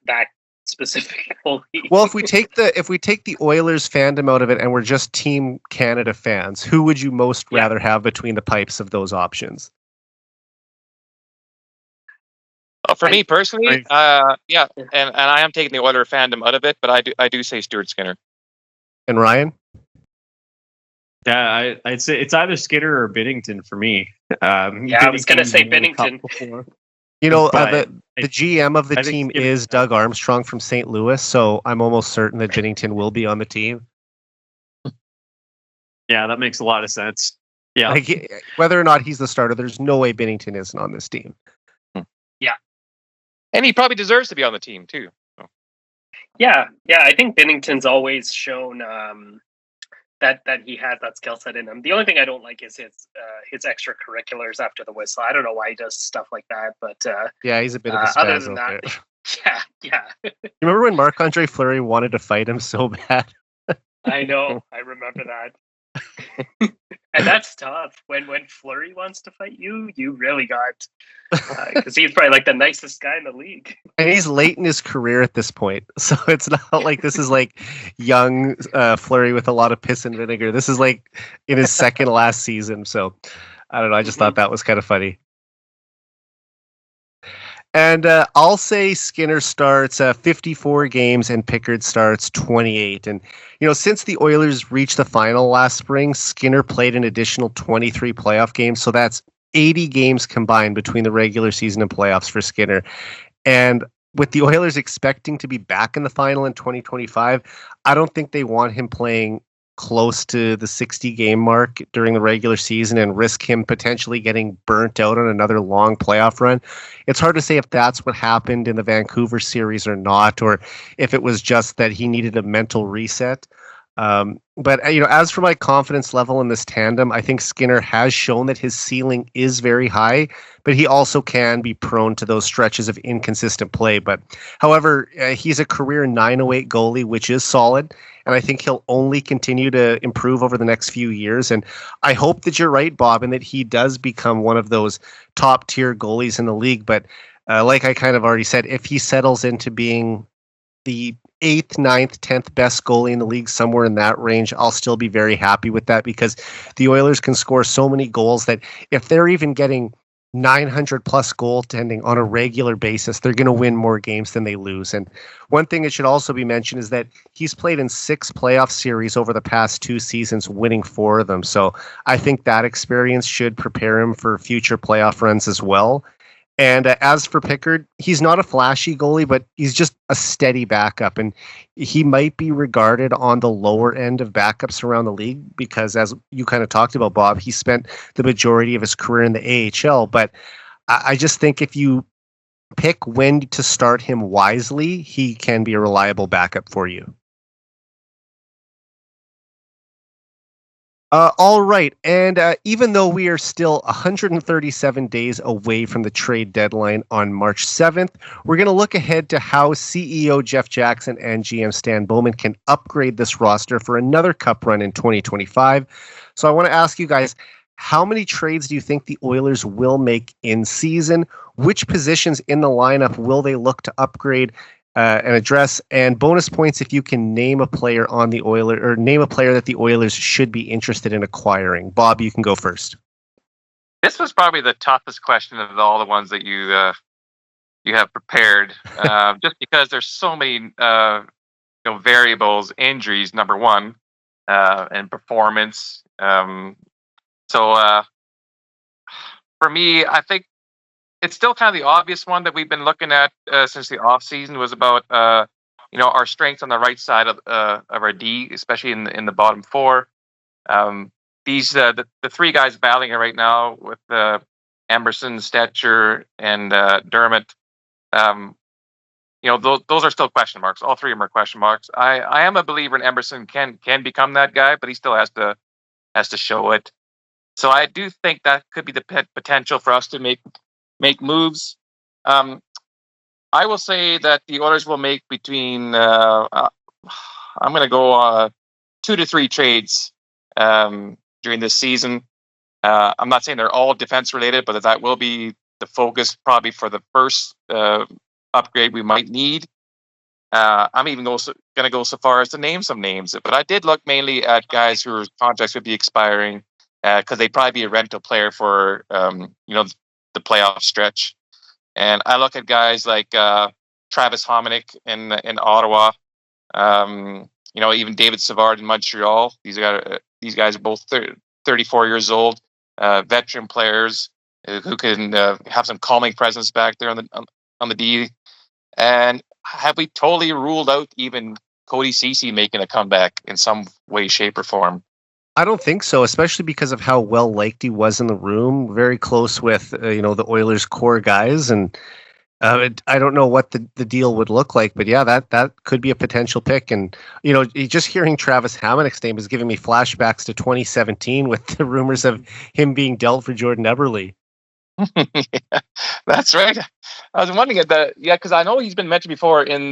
Speaker 4: specific goalie.
Speaker 1: Well, if we take the Oilers fandom out of it and we're just Team Canada fans, who would you most rather have between the pipes of those options?
Speaker 2: For me personally, and I am taking the Oilers fandom out of it, but I do say Stuart Skinner.
Speaker 1: And Ryan?
Speaker 3: Yeah, I'd say it's either Skinner or Binnington for me.
Speaker 4: I was going to say Binnington.
Speaker 1: The GM of the team is Doug Armstrong from St. Louis, so I'm almost certain that Binnington will be on the team.
Speaker 3: Yeah, that makes a lot of sense. Yeah,
Speaker 1: whether or not he's the starter, there's no way Binnington isn't on this team.
Speaker 4: Yeah,
Speaker 2: and he probably deserves to be on the team too. So.
Speaker 4: Yeah. I think Binnington's always shown that he has that skill set in him. The only thing I don't like is his extracurriculars after the whistle. I don't know why he does stuff like that, but
Speaker 1: he's a bit of a spaz
Speaker 4: other than
Speaker 1: out
Speaker 4: that,
Speaker 1: there.
Speaker 4: Yeah.
Speaker 1: You remember when Marc-Andre Fleury wanted to fight him so bad?
Speaker 4: I know. I remember that. And that's tough. When Fleury wants to fight you, you really got because he's probably like the nicest guy in the league.
Speaker 1: And he's late in his career at this point, so it's not like this is like young Fleury with a lot of piss and vinegar. This is like in his second last season. So I don't know. I just thought that was kind of funny. And I'll say Skinner starts 54 games and Pickard starts 28. And, since the Oilers reached the final last spring, Skinner played an additional 23 playoff games. So that's 80 games combined between the regular season and playoffs for Skinner. And with the Oilers expecting to be back in the final in 2025, I don't think they want him playing close to the 60 game mark during the regular season and risk him potentially getting burnt out on another long playoff run. It's hard to say if that's what happened in the Vancouver series or not, or if it was just that he needed a mental reset. But as for my confidence level in this tandem, I think Skinner has shown that his ceiling is very high, but he also can be prone to those stretches of inconsistent play. But however, he's a career 908 goalie, which is solid. And I think he'll only continue to improve over the next few years. And I hope that you're right, Bob, and that he does become one of those top tier goalies in the league. But like I kind of already said, if he settles into being the 8th, 9th, 10th best goalie in the league, somewhere in that range, I'll still be very happy with that, because the Oilers can score so many goals that if they're even getting 900 plus goaltending on a regular basis, they're going to win more games than they lose. And one thing that should also be mentioned is that he's played in 6 playoff series over the past 2 seasons, winning 4 of them. So I think that experience should prepare him for future playoff runs as well. And as for Pickard, he's not a flashy goalie, but he's just a steady backup. And he might be regarded on the lower end of backups around the league because, as you kind of talked about, Bob, he spent the majority of his career in the AHL. But I just think if you pick when to start him wisely, he can be a reliable backup for you. All right. And even though we are still 137 days away from the trade deadline on March 7th, we're going to look ahead to how CEO Jeff Jackson and GM Stan Bowman can upgrade this roster for another cup run in 2025. So I want to ask you guys, how many trades do you think the Oilers will make in season? Which positions in the lineup will they look to upgrade and address? And bonus points if you can name a player on the Oilers, or name a player that the Oilers should be interested in acquiring. Bob, you can go first.
Speaker 2: This was probably the toughest question of all the ones that you have prepared, just because there's so many variables, injuries, number one, and performance. So for me, I think it's still kind of the obvious one that we've been looking at since the off season was about our strengths on the right side of our D, especially in the bottom 4. These the 3 guys battling it right now with Emerson, Stetcher, and Dermott. Those are still question marks. All 3 of them are question marks. I am a believer in Emerson can become that guy, but he still has to show it. So I do think that could be the potential for us to make moves. I will say that the Oilers will make between I'm going to go 2 to 3 trades during this season. I'm not saying they're all defense related, but that will be the focus probably for the first upgrade we might need. I'm even going to go so far as to name some names, but I did look mainly at guys whose contracts would be expiring because they'd probably be a rental player for the playoff stretch. And I look at guys like Travis Hominick in Ottawa, even David Savard in Montreal. These guys are both 34 years old, veteran players who can have some calming presence back there on the D. And have we totally ruled out even Cody Ceci making a comeback in some way, shape, or form?
Speaker 1: I don't think so, especially because of how well liked he was in the room, very close with the Oilers core guys, and I don't know what the deal would look like, but yeah, that could be a potential pick. And just hearing Travis Hamonick's name is giving me flashbacks to 2017 with the rumors of him being dealt for Jordan Eberle.
Speaker 2: Yeah, that's right. I was wondering because I know he's been mentioned before in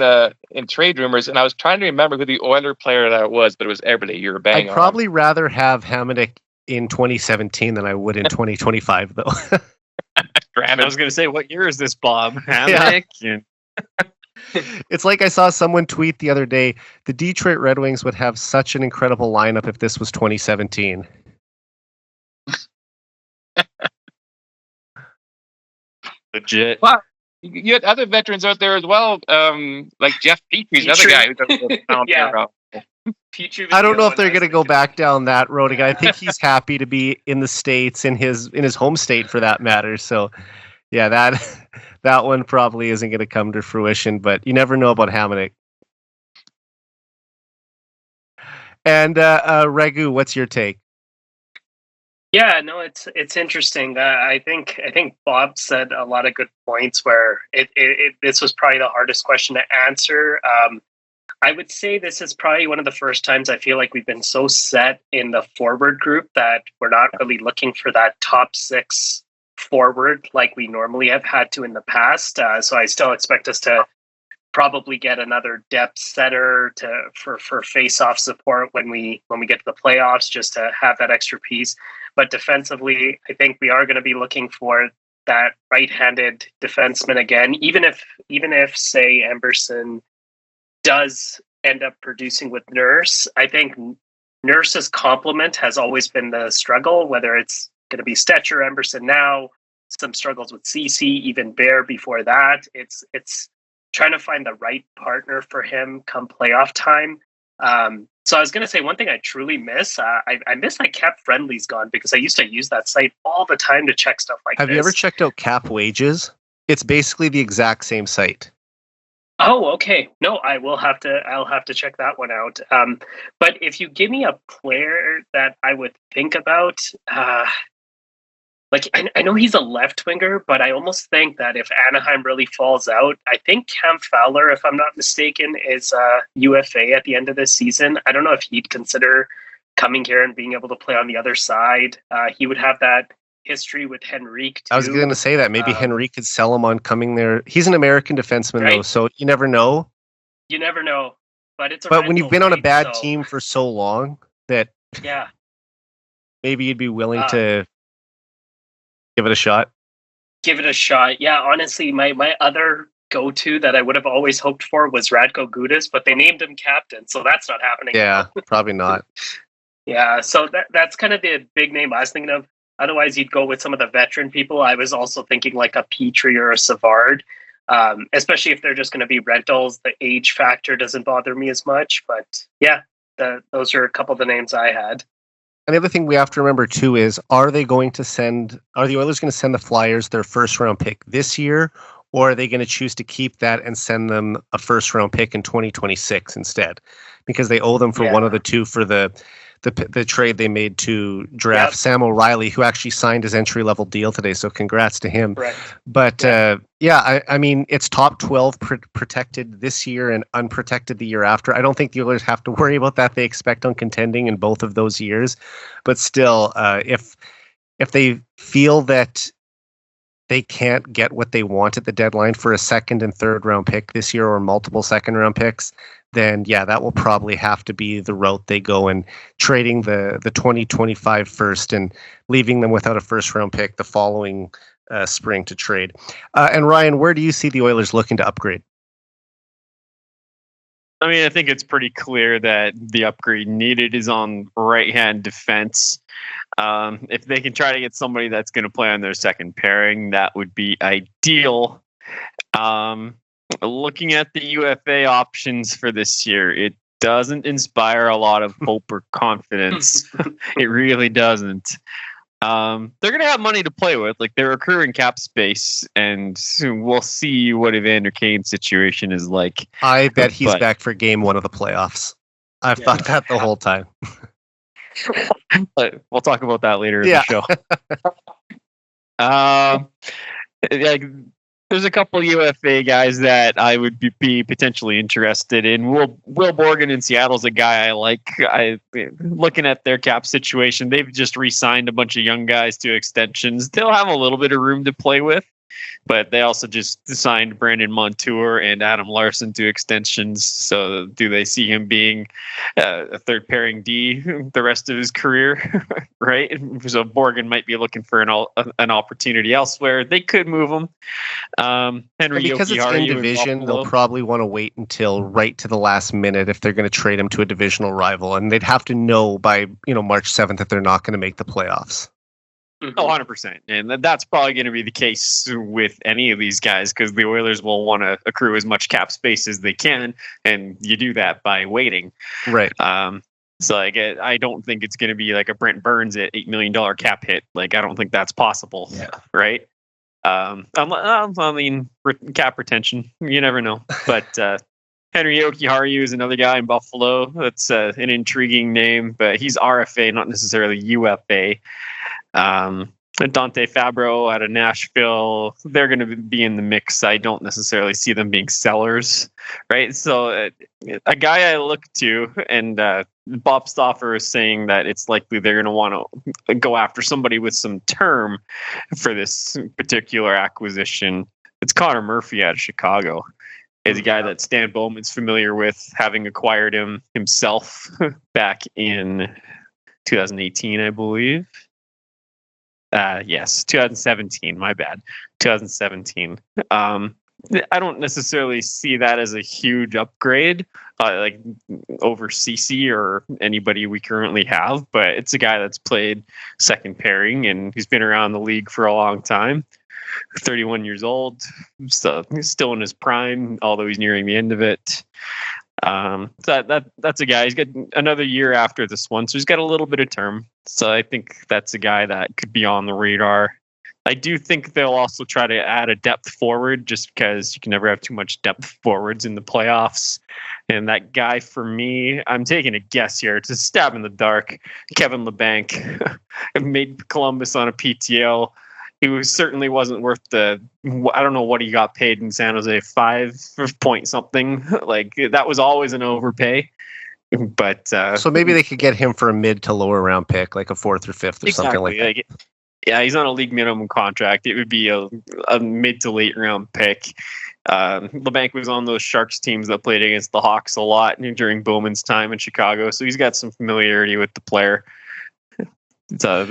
Speaker 2: trade rumors, and I was trying to remember who the Oiler player that was, but it was Eberle. You were banging.
Speaker 1: I'd probably rather have Hamonick in 2017 than I would in 2025, though.
Speaker 3: I was going to say, what year is this, Bob? Hamonick? Yeah.
Speaker 1: It's like I saw someone tweet the other day, the Detroit Red Wings would have such an incredible lineup if this was 2017.
Speaker 3: Legit.
Speaker 2: Well, you had other veterans out there as well, like Jeff Petry's another guy.
Speaker 4: Yeah.
Speaker 1: I don't know if they're going to go back down that road again. I think he's happy to be in the States, in his home state for that matter. So, yeah, that one probably isn't going to come to fruition. But you never know about Hamonick. And Raghu, what's your take?
Speaker 4: Yeah, no, it's interesting. I think Bob said a lot of good points where this was probably the hardest question to answer. I would say this is probably one of the first times I feel like we've been so set in the forward group that we're not really looking for that top six forward like we normally have had to in the past. So I still expect us to probably get another depth setter for face-off support when we get to the playoffs, just to have that extra piece. But defensively, I think we are going to be looking for that right-handed defenseman again. Even if say Emberson does end up producing with Nurse, I think Nurse's complement has always been the struggle. Whether it's going to be Stetcher, Emberson now, some struggles with CC, even Bear before that. It's trying to find the right partner for him come playoff time. So I was going to say one thing I truly miss. I miss that Cap Friendly's gone, because I used to use that site all the time to check stuff like this.
Speaker 1: Have you ever checked out Cap Wages? It's basically the exact same site.
Speaker 4: Oh, okay. No, I'll have to check that one out. But if you give me a player that I would think about, like I know he's a left winger, but I almost think that if Anaheim really falls out, I think Cam Fowler, if I'm not mistaken, is UFA at the end of this season. I don't know if he'd consider coming here and being able to play on the other side. He would have that history with Henrique too.
Speaker 1: I was going to say that maybe Henrique could sell him on coming there. He's an American defenseman, right? Though, so you never know.
Speaker 4: You never know, but it's
Speaker 1: when you've been on a bad team for so long that maybe you'd be willing to give it a shot.
Speaker 4: Give it a shot. Yeah, honestly, my other go-to that I would have always hoped for was Radko Gudas, but they named him captain, so that's not happening.
Speaker 1: Yeah, probably not.
Speaker 4: Yeah, so that's kind of the big name I was thinking of. Otherwise, you'd go with some of the veteran people. I was also thinking like a Petrie or a Savard, especially if they're just going to be rentals. The age factor doesn't bother me as much. But yeah, those are a couple of the names I had.
Speaker 1: And the other thing we have to remember too is, are the Oilers going to send the Flyers their first round pick this year, or are they going to choose to keep that and send them a first round pick in 2026 instead? Because they owe them for one of the two for the trade they made to draft Sam O'Reilly, who actually signed his entry-level deal today. So congrats to him.
Speaker 4: Right.
Speaker 1: But I mean, it's top 12 protected this year and unprotected the year after. I don't think the Oilers have to worry about that. They expect on contending in both of those years. But still, if they feel that they can't get what they want at the deadline for a second and third round pick this year, or multiple second round picks, then that will probably have to be the route they go, and trading the 2025 first and leaving them without a first round pick the following spring to trade. And Ryan, where do you see the Oilers looking to upgrade?
Speaker 3: I mean, I think it's pretty clear that the upgrade needed is on right-hand defense. If they can try to get somebody that's going to play on their second pairing, that would be ideal. Looking at the UFA options for this year, it doesn't inspire a lot of hope or confidence. It really doesn't. They're going to have money to play with. Like, they're accruing cap space, and we'll see what Evander Kane's situation is like.
Speaker 1: I bet he's back for game one of the playoffs. I've thought that the whole time.
Speaker 3: But we'll talk about that later in the show. There's a couple UFA guys that I would be potentially interested in. Will Borgen in Seattle's a guy I like. Looking at their cap situation, they've just re-signed a bunch of young guys to extensions. They'll have a little bit of room to play with, but they also just signed Brandon Montour and Adam Larson to extensions. So do they see him being a third pairing D the rest of his career? Right. So Borgen might be looking for an opportunity elsewhere. They could move him. Henry,
Speaker 1: because it's in division, they'll probably want to wait until right to the last minute if they're going to trade him to a divisional rival, and they'd have to know by March 7th that they're not going to make the playoffs.
Speaker 3: Oh, 100%. And that's probably going to be the case with any of these guys, because the Oilers will want to accrue as much cap space as they can, and you do that by waiting.
Speaker 1: Right.
Speaker 3: So I don't think it's going to be like a Brent Burns at $8 million cap hit. Like, I don't think that's possible.
Speaker 1: Yeah.
Speaker 3: Right. I mean, cap retention, you never know. But Henry Jokiharju is another guy in Buffalo. That's an intriguing name, but he's RFA, not necessarily UFA. Dante Fabro out of Nashville, they're going to be in the mix. I don't necessarily see them being sellers, right? So a guy I look to, and Bob Stauffer is saying that it's likely they're going to want to go after somebody with some term for this particular acquisition. It's Connor Murphy out of Chicago. He's a guy that Stan Bowman's familiar with, having acquired him himself back in 2018, I believe. Yes, 2017. My bad. 2017. I don't necessarily see that as a huge upgrade, like over CC or anybody we currently have. But it's a guy that's played second pairing and he's been around the league for a long time. 31 years old, so he's still in his prime, although he's nearing the end of it. So that's a guy. He's got another year after this one, so he's got a little bit of term. So I think that's a guy that could be on the radar. I do think they'll also try to add a depth forward, just because you can never have too much depth forwards in the playoffs. And that guy, for me, I'm taking a guess here. It's a stab in the dark. Kevin LeBanc made Columbus on a PTO. He certainly wasn't worth I don't know what he got paid in San Jose, 5 point something. Like, that was always an overpay. But
Speaker 1: so maybe they could get him for a mid to lower round pick, like a 4th or 5th or something like that.
Speaker 3: Yeah, he's on a league minimum contract. It would be a mid to late round pick. LeBanc was on those Sharks teams that played against the Hawks a lot during Bowman's time in Chicago, so he's got some familiarity with the player. So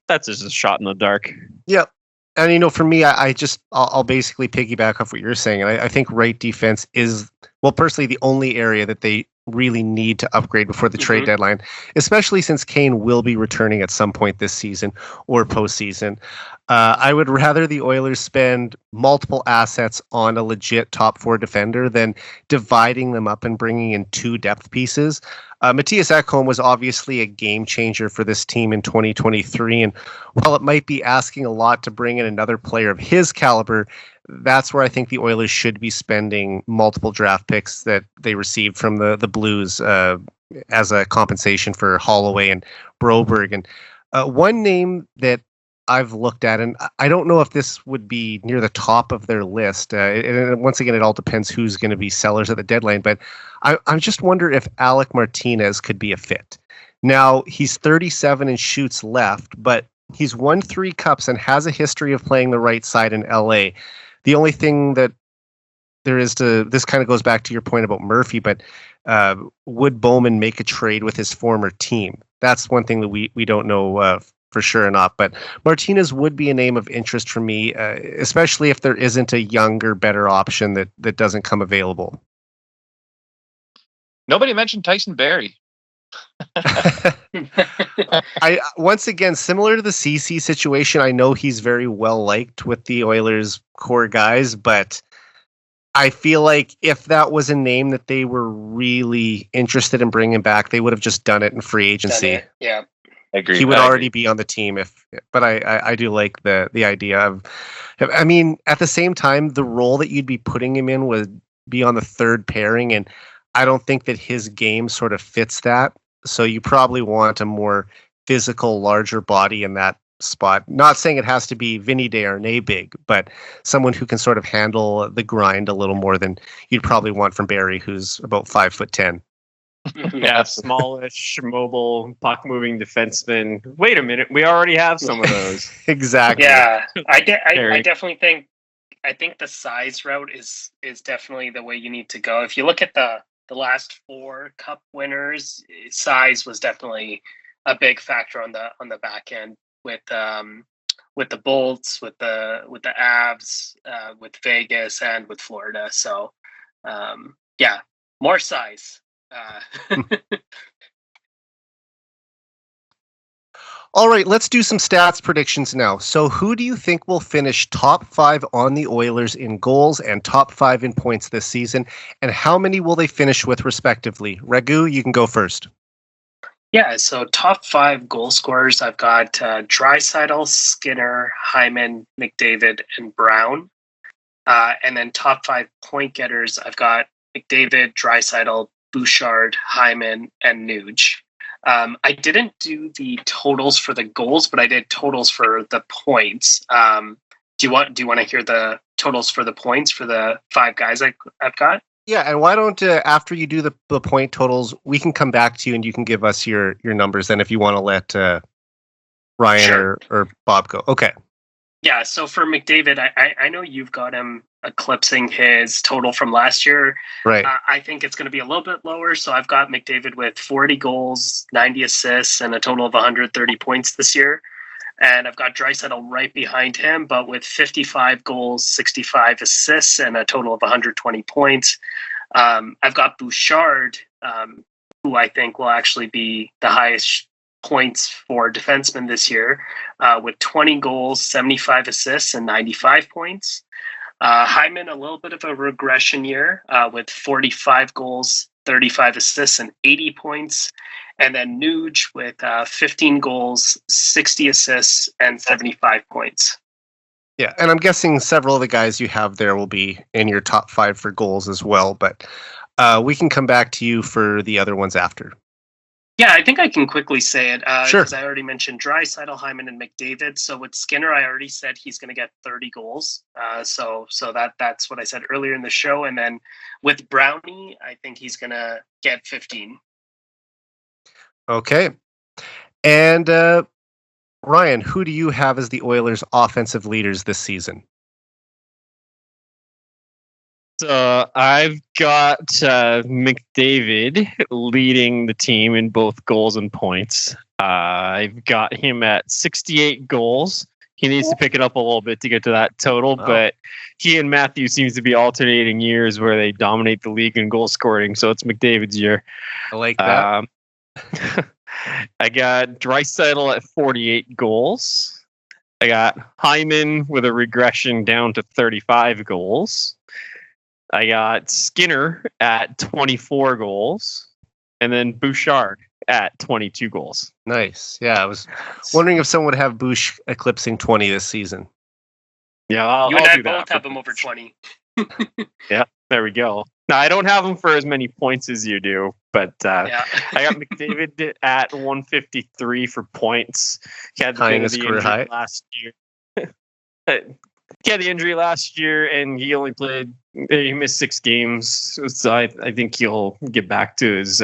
Speaker 3: that's just a shot in the dark.
Speaker 1: Yep. And, for me, I'll basically piggyback off what you're saying. And I think right defense is, well, personally, the only area that they really need to upgrade before the trade deadline, especially since Kane will be returning at some point this season or postseason. I would rather the Oilers spend multiple assets on a legit top 4 defender than dividing them up and bringing in 2 depth pieces. Matthias Ekholm was obviously a game changer for this team in 2023. And while it might be asking a lot to bring in another player of his caliber, that's where I think the Oilers should be spending multiple draft picks that they received from the Blues as a compensation for Holloway and Broberg. And one name that I've looked at, and I don't know if this would be near the top of their list. And once again, it all depends who's going to be sellers at the deadline. But I just wonder if Alec Martinez could be a fit. Now, he's 37 and shoots left, but he's won 3 cups and has a history of playing the right side in LA. The only thing that there is this kind of goes back to your point about Murphy, but would Bowman make a trade with his former team? That's one thing that we don't know for sure or not. But Martinez would be a name of interest for me, especially if there isn't a younger, better option that doesn't come available.
Speaker 2: Nobody mentioned Tyson Barrie.
Speaker 1: Once again, similar to the CC situation, I know he's very well liked with the Oilers core guys, but I feel like if that was a name that they were really interested in bringing back, they would have just done it in free agency.
Speaker 4: Yeah,
Speaker 2: I agree.
Speaker 1: He would already be on the team but I do like the idea of, I mean, at the same time, the role that you'd be putting him in would be on the 3rd pairing, and I don't think that his game sort of fits that. So you probably want a more physical, larger body in that spot. Not saying it has to be Vinny Desharnais big, but someone who can sort of handle the grind a little more than you'd probably want from Barrie, who's about 5'10".
Speaker 3: Yeah, smallish, mobile, puck-moving defenseman. Wait a minute, we already have some of those.
Speaker 1: Exactly.
Speaker 4: Yeah, I definitely think the size route is definitely the way you need to go. If you look at the last 4 cup winners, size was definitely a big factor on the back end with the Bolts, with the Avs, with Vegas, and with Florida. So yeah, more size.
Speaker 1: All right, let's do some stats predictions now. So who do you think will finish top 5 on the Oilers in goals and top 5 in points this season? And how many will they finish with respectively? Raghu, you can go first.
Speaker 4: Yeah, so top 5 goal scorers, I've got Draisaitl, Skinner, Hyman, McDavid, and Brown. And then top 5 point getters, I've got McDavid, Draisaitl, Bouchard, Hyman, and Nuge. I didn't do the totals for the goals, but I did totals for the points. Do you want to hear the totals for the points for the 5 guys I've got?
Speaker 1: Yeah, and why don't after you do the point totals, we can come back to you and you can give us your numbers then if you want to let Ryan
Speaker 4: Sure.
Speaker 1: or Bob go. Okay.
Speaker 4: Yeah, so for McDavid, I know you've got him eclipsing his total from last year.
Speaker 1: Right.
Speaker 4: I think it's going to be a little bit lower. So I've got McDavid with 40 goals, 90 assists, and a total of 130 points this year. And I've got Draisaitl right behind him, but with 55 goals, 65 assists, and a total of 120 points. I've got Bouchard, who I think will actually be the highest points for defensemen this year, with 20 goals, 75 assists, and 95 points. Hyman, a little bit of a regression year with 45 goals, 35 assists, and 80 points. And then Nuge with 15 goals, 60 assists, and 75 points.
Speaker 1: Yeah, and I'm guessing several of the guys you have there will be in your top 5 for goals as well, but we can come back to you for the other ones after.
Speaker 4: Yeah, I think I can quickly say it
Speaker 1: Sure.
Speaker 4: because I already mentioned Draisaitl, Hyman, and McDavid. So with Skinner, I already said he's going to get 30 goals. So that's what I said earlier in the show. And then with Brownie, I think he's going to get 15.
Speaker 1: Okay. And Ryan, who do you have as the Oilers' offensive leaders this season?
Speaker 3: I've got McDavid leading the team in both goals and points. I've got him at 68 goals. He needs to pick it up a little bit to get to that total, but he and Matthew seems to be alternating years where they dominate the league in goal scoring, so it's McDavid's year.
Speaker 1: I like that.
Speaker 3: I got Draisaitl at 48 goals. I got Hyman with a regression down to 35 goals. I got Skinner at 24 goals, and then Bouchard at 22 goals.
Speaker 1: Nice. Yeah, I was wondering if someone would have Bush eclipsing 20 this season.
Speaker 3: Yeah, I'll
Speaker 4: You and I
Speaker 3: do that.
Speaker 4: both have him over 20.
Speaker 3: Yeah, there we go. No, I don't have him for as many points as you do, but
Speaker 4: Yeah.
Speaker 3: I got McDavid at 153 for points. He had
Speaker 1: Tying
Speaker 3: the
Speaker 1: his career
Speaker 3: injury
Speaker 1: high.
Speaker 3: last year. He had the injury last year, and he only played. He missed 6 games, so I think he'll get back to his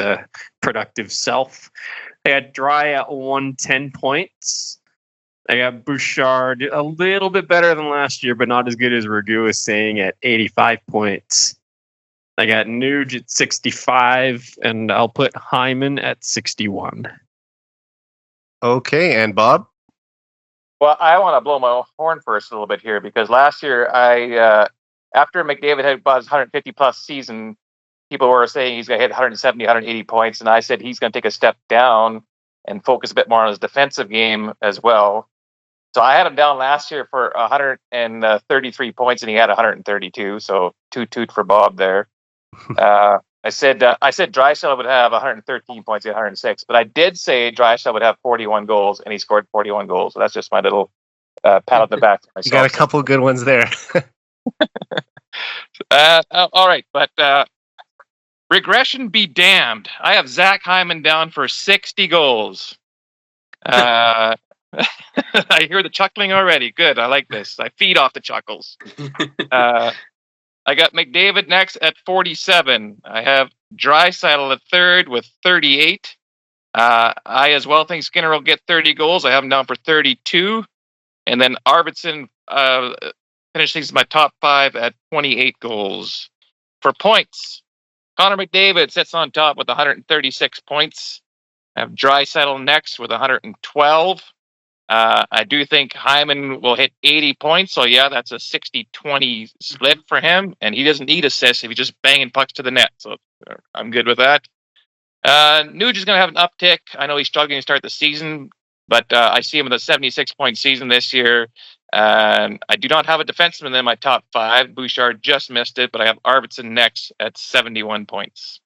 Speaker 3: productive self. I got Dry at 110 points. I got Bouchard a little bit better than last year, but not as good as Raghu is saying at 85 points. I got Nuge at 65, and I'll put Hyman at 61.
Speaker 1: Okay, and Bob?
Speaker 2: Well, I want to blow my horn first a little bit here because last year after McDavid had about his 150 plus season, people were saying he's going to hit 170, 180 points, and I said he's going to take a step down and focus a bit more on his defensive game as well. So I had him down last year for 133 points, and he had 132. So toot for Bob there. I said Draisaitl would have 113 points, he had 106, but I did say Draisaitl would have 41 goals, and he scored 41 goals. So that's just my little pat on the back for myself.
Speaker 1: You got a couple good ones there.
Speaker 2: All right, but regression be damned. I have Zach Hyman down for 60 goals. I hear the chuckling already. Good, I like this. I feed off the chuckles. I got McDavid next at 47. I have Draisaitl at third with 38. I as well think Skinner will get 30 goals. I have him down for 32. And then Arvidsson finishes my top 5 at 28 goals. For points, Connor McDavid sits on top with 136 points. I have Draisaitl next with 112. I do think Hyman will hit 80 points. So, yeah, that's a 60-20 split for him. And he doesn't need assists if he's just banging pucks to the net. So I'm good with that. Nuge is going to have an uptick. I know he's struggling to start the season, but I see him with a 76-point season this year. I do not have a defenseman in my top 5. Bouchard just missed it, but I have Arvidsson next at 71 points.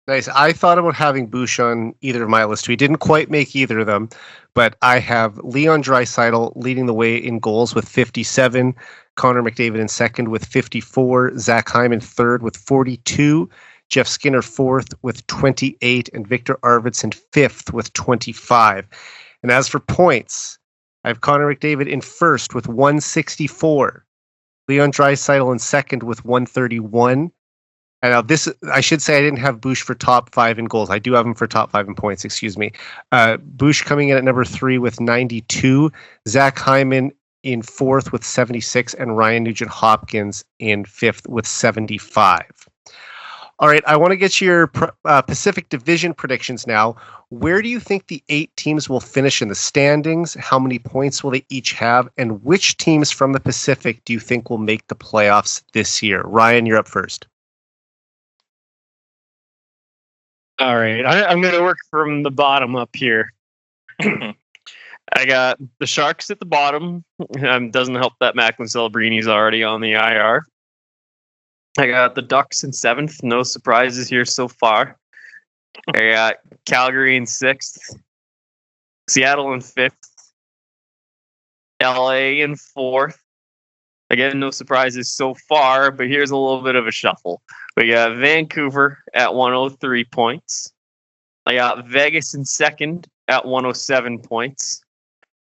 Speaker 1: Nice. I thought about having Bush on either of my lists. We didn't quite make either of them, but I have Leon Draisaitl leading the way in goals with 57, Connor McDavid in second with 54, Zach Hyman third with 42, Jeff Skinner fourth with 28, and Victor Arvidsson fifth with 25. And as for points, I have Connor McDavid in first with 164, Leon Draisaitl in second with 131. And now this, I should say I didn't have Bush for top 5 in goals. I do have him for top 5 in points, excuse me. Bush coming in at number 3 with 92, Zach Hyman in fourth with 76, and Ryan Nugent-Hopkins in fifth with 75. All right, I want to get your Pacific Division predictions now. Where do you think the 8 teams will finish in the standings? How many points will they each have? And which teams from the Pacific do you think will make the playoffs this year? Ryan, you're up first.
Speaker 3: All right, I'm going to work from the bottom up here. I got the Sharks at the bottom. Doesn't help that Macklin Celebrini's already on the IR. I got the Ducks in 7th. No surprises here so far. I got Calgary in 6th. Seattle in 5th. LA in 4th. Again, no surprises so far, but here's a little bit of a shuffle. We got Vancouver at 103 points. I got Vegas in 2nd at 107 points.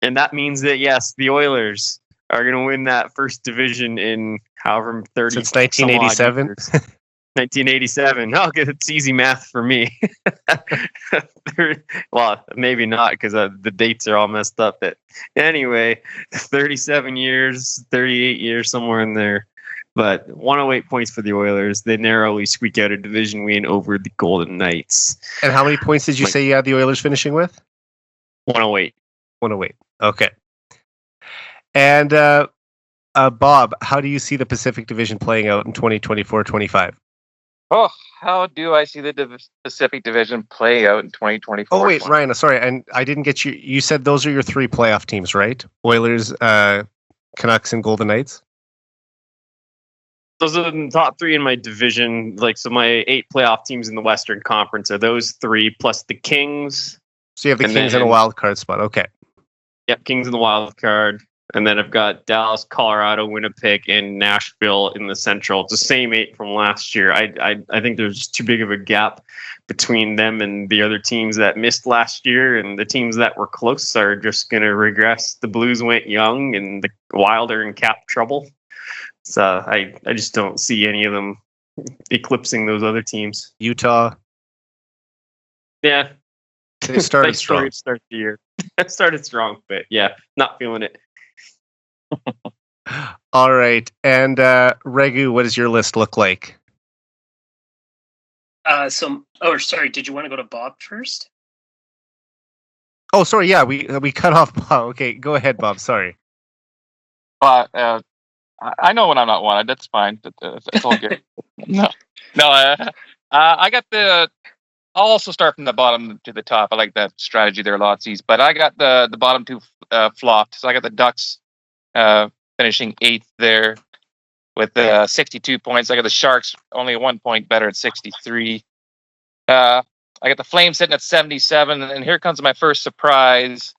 Speaker 3: And that means that, yes, the Oilers are going to win that first division in however 30
Speaker 1: since 1987.
Speaker 3: 1987. Oh, it's easy math for me. Well, maybe not because the dates are all messed up. But anyway, 37 years, 38 years, somewhere in there. But 108 points for the Oilers. They narrowly squeak out a division win over the Golden Knights.
Speaker 1: And how many points did you say you had the Oilers finishing with?
Speaker 3: 108.
Speaker 1: 108. Okay. And Bob, how do you see the Pacific Division playing out in 2024-25?
Speaker 2: Oh, how do I see the Pacific Division play out in 2024?
Speaker 1: Oh, wait, Ryan, sorry. And I didn't get you. You said those are your 3 playoff teams, right? Oilers, Canucks, and Golden Knights?
Speaker 3: Those are the top 3 in my division. So my 8 playoff teams in the Western Conference are those 3 plus the Kings.
Speaker 1: So you have the Kings in a wild card spot. Okay.
Speaker 3: Yep, Kings in the wild card. And then I've got Dallas, Colorado, Winnipeg, and Nashville in the Central. It's the same 8 from last year. I think there's too big of a gap between them and the other teams that missed last year. And the teams that were close are just going to regress. The Blues went young, and the Wild are in cap trouble. So I just don't see any of them eclipsing those other teams.
Speaker 1: Utah.
Speaker 3: Yeah.
Speaker 1: They started strong.
Speaker 3: Start the year. It started strong, but yeah, not feeling it.
Speaker 1: All right. And Raghu, what does your list look like?
Speaker 4: Sorry, did you want to go to Bob first?
Speaker 1: Oh, sorry. Yeah, we cut off Bob. Okay, go ahead, Bob. Sorry.
Speaker 2: I know when I'm not wanted. That's fine. That's all good. No. I got the. I'll also start from the bottom to the top. I like that strategy there, Lotsies. But I got the bottom 2 flopped. So I got the Ducks finishing 8th there with 62 points. I got the Sharks only 1 point better at 63. I got the Flames sitting at 77. And here comes my first surprise.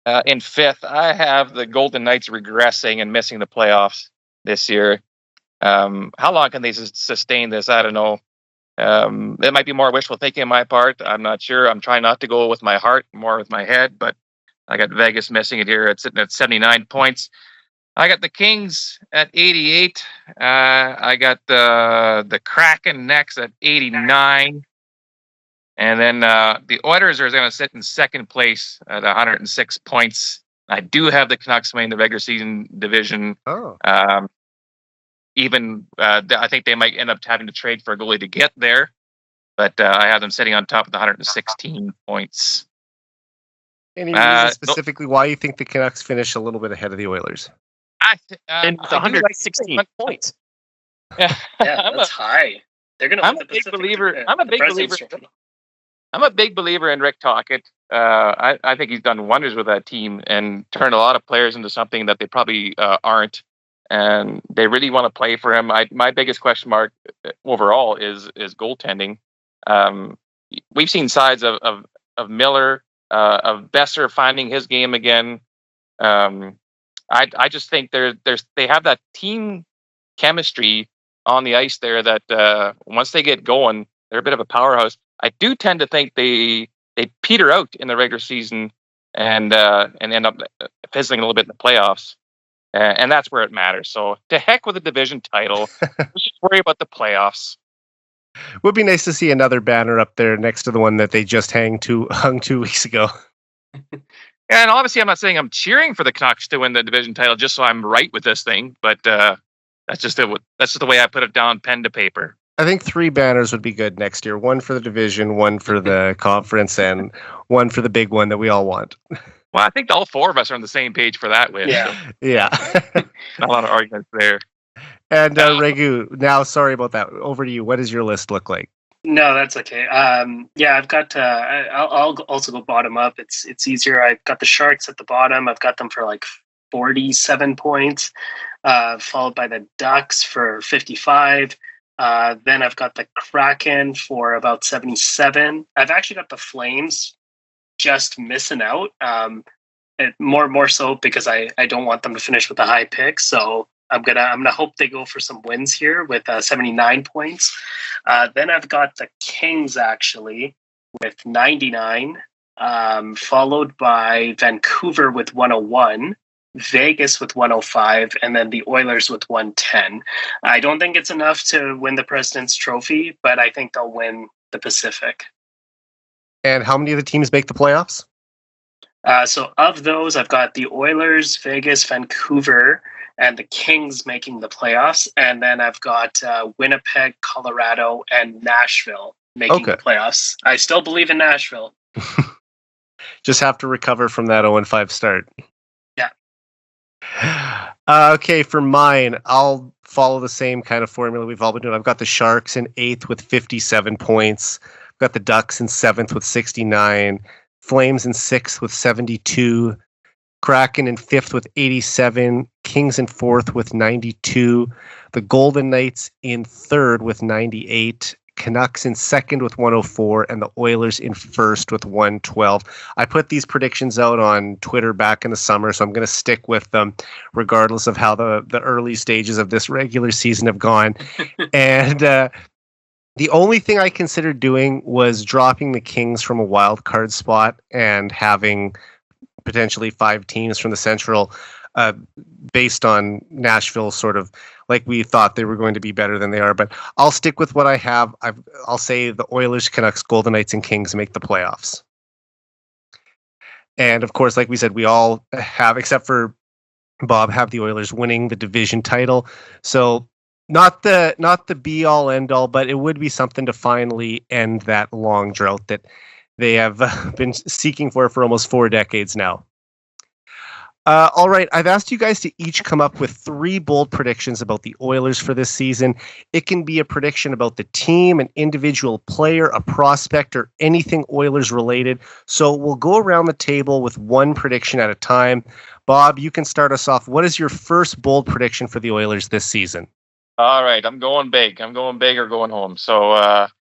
Speaker 2: In 5th, I have the Golden Knights regressing and missing the playoffs this year. How long can they sustain this? I don't know. It might be more wishful thinking on my part. I'm not sure. I'm trying not to go with my heart, more with my head. But I got Vegas missing it here. It's sitting at 79 points. I got the Kings at 88. I got the Kraken next at 89. And then the Oilers are going to sit in second place at 106 points. I do have the Canucks winning the regular season division.
Speaker 1: Oh.
Speaker 2: I think they might end up having to trade for a goalie to get there. But I have them sitting on top of the 116 points.
Speaker 1: Any reason specifically why you think the Canucks finish a little bit ahead of the Oilers?
Speaker 3: And 116 points.
Speaker 4: Yeah, that's high. They're going to. I'm a big believer.
Speaker 2: I'm a big believer in Rick Tocchet. I think he's done wonders with that team and turned a lot of players into something that they probably aren't. And they really want to play for him. My biggest question mark overall is goaltending. We've seen sides of Miller, of Besser finding his game again. I just think they have that team chemistry on the ice there that once they get going, they're a bit of a powerhouse. I do tend to think they peter out in the regular season and end up fizzling a little bit in the playoffs. And that's where it matters. So to heck with the division title. We should worry about the playoffs.
Speaker 1: Would be nice to see another banner up there next to the one that they just hung 2 weeks ago.
Speaker 2: And obviously, I'm not saying I'm cheering for the Canucks to win the division title just so I'm right with this thing, but that's just the way I put it down, pen to paper.
Speaker 1: I think 3 banners would be good next year. 1 for the division, 1 for the conference, and 1 for the big one that we all want.
Speaker 2: Well, I think all 4 of us are on the same page for that wish.
Speaker 4: Yeah.
Speaker 2: So
Speaker 1: Yeah.
Speaker 2: not a lot of arguments there.
Speaker 1: And Raghu, now sorry about that. Over to you. What does your list look like?
Speaker 4: No, that's okay. Yeah, I've got. I'll also go bottom up. It's easier. I've got the Sharks at the bottom. I've got them for like 47 points, followed by the Ducks for 55. Then I've got the Kraken for about 77. I've actually got the Flames just missing out. More so because I don't want them to finish with a high pick. So I'm gonna hope they go for some wins here with 79 points. Then I've got the Kings actually with 99, followed by Vancouver with 101, Vegas with 105, and then the Oilers with 110. I don't think it's enough to win the President's Trophy, but I think they'll win the Pacific.
Speaker 1: And how many of the teams make the playoffs?
Speaker 4: So of those, I've got the Oilers, Vegas, Vancouver, and the Kings making the playoffs. And then I've got Winnipeg, Colorado, and Nashville making the playoffs. I still believe in Nashville.
Speaker 1: Just have to recover from that 0-5 start.
Speaker 4: Yeah.
Speaker 1: Okay, for mine, I'll follow the same kind of formula we've all been doing. I've got the Sharks in 8th with 57 points. I've got the Ducks in 7th with 69. Flames in 6th with 72. Kraken in 5th with 87. Kings in 4th with 92. The Golden Knights in 3rd with 98. Canucks in 2nd with 104. And the Oilers in 1st with 112. I put these predictions out on Twitter back in the summer, so I'm going to stick with them regardless of how the early stages of this regular season have gone. And the only thing I considered doing was dropping the Kings from a wild card spot and having potentially 5 teams from the Central based on Nashville, sort of like we thought they were going to be better than they are. But I'll stick with what I have. I'll say the Oilers, Canucks, Golden Knights, and Kings make the playoffs. And of course, like we said, we all have, except for Bob, have the Oilers winning the division title. So not the be all end all, but it would be something to finally end that long drought that they have been seeking for almost 4 decades now. All right, I've asked you guys to each come up with 3 bold predictions about the Oilers for this season. It can be a prediction about the team, an individual player, a prospect, or anything Oilers related. So we'll go around the table with 1 prediction at a time. Bob, you can start us off. What is your first bold prediction for the Oilers this season?
Speaker 2: All right, I'm going big. I'm going big or going home. So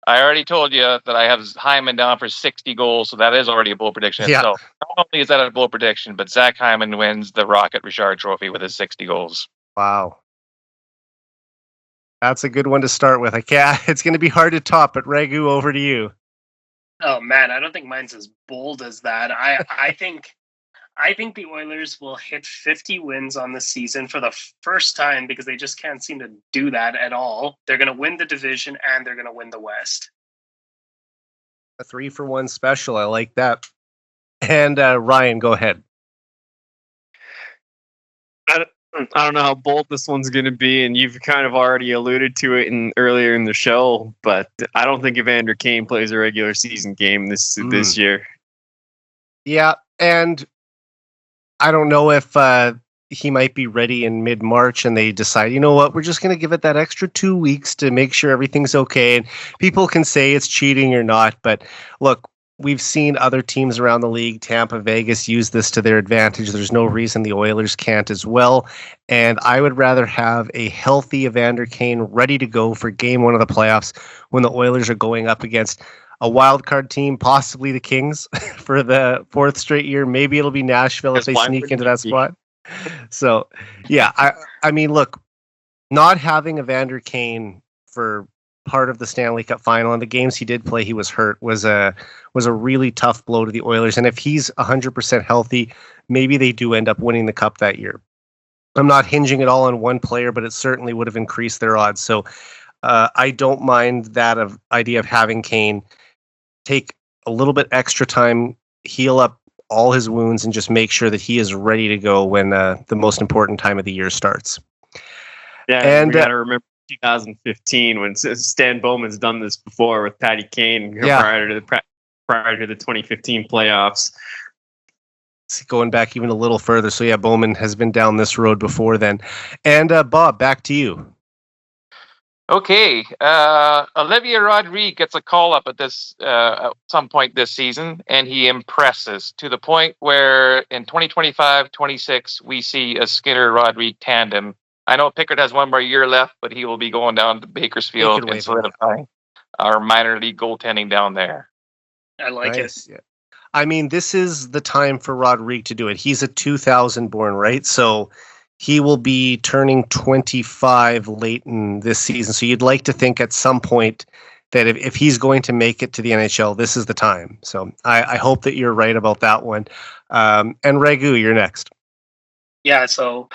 Speaker 2: I already told you that I have Hyman down for 60 goals, so that is already a bold prediction.
Speaker 1: Yeah.
Speaker 2: So not only is that a bold prediction, but Zach Hyman wins the Rocket Richard Trophy with his 60 goals.
Speaker 1: Wow. That's a good one to start with. It's going to be hard to top, but Raghu, over to you.
Speaker 4: Oh man, I don't think mine's as bold as that. I think the Oilers will hit 50 wins on the season for the first time because they just can't seem to do that at all. They're going to win the division and they're going to win the West.
Speaker 1: A 3-for-1 special. I like that. And Ryan, go ahead.
Speaker 3: I don't know how bold this one's going to be, and you've kind of already alluded to it earlier in the show, but I don't think Evander Kane plays a regular season game this year. Yeah,
Speaker 1: and I don't know if he might be ready in mid-March and they decide, you know what, we're just going to give it that extra 2 weeks to make sure everything's okay. And people can say it's cheating or not, but look, we've seen other teams around the league, Tampa, Vegas, use this to their advantage. There's no reason the Oilers can't as well. And I would rather have a healthy Evander Kane ready to go for game 1 of the playoffs when the Oilers are going up against a wild card team, possibly the Kings for the 4th straight year. Maybe it'll be Nashville if they sneak into that spot. So, yeah, I mean, look, not having Evander Kane for part of the Stanley Cup final and the games he did play, he was hurt, was a really tough blow to the Oilers. And if he's 100% healthy, maybe they do end up winning the cup that year. I'm not hinging it all on one player, but it certainly would have increased their odds. So I don't mind that idea of having Kane take a little bit extra time, heal up all his wounds, and just make sure that he is ready to go when the most important time of the year starts.
Speaker 3: Yeah, and we got to remember 2015 when Stan Bowman's done this before with Patty Kane prior to the 2015 playoffs.
Speaker 1: Going back even a little further. So yeah, Bowman has been down this road before then. And Bob, back to you.
Speaker 2: Okay, Olivier Rodrigue gets a call up at some point this season, and he impresses to the point where in 2025-26 we see a Skinner-Rodrigue tandem. I know Pickard has one more year left, but he will be going down to Bakersfield and solidifying our minor league goaltending down there.
Speaker 4: I like it.
Speaker 1: Yeah. I mean, this is the time for Rodrigue to do it. He's a 2000 born, right? So he will be turning 25 late in this season. So you'd like to think at some point that if he's going to make it to the NHL, this is the time. So I hope that you're right about that one. And Raghu, you're next.
Speaker 4: Yeah, so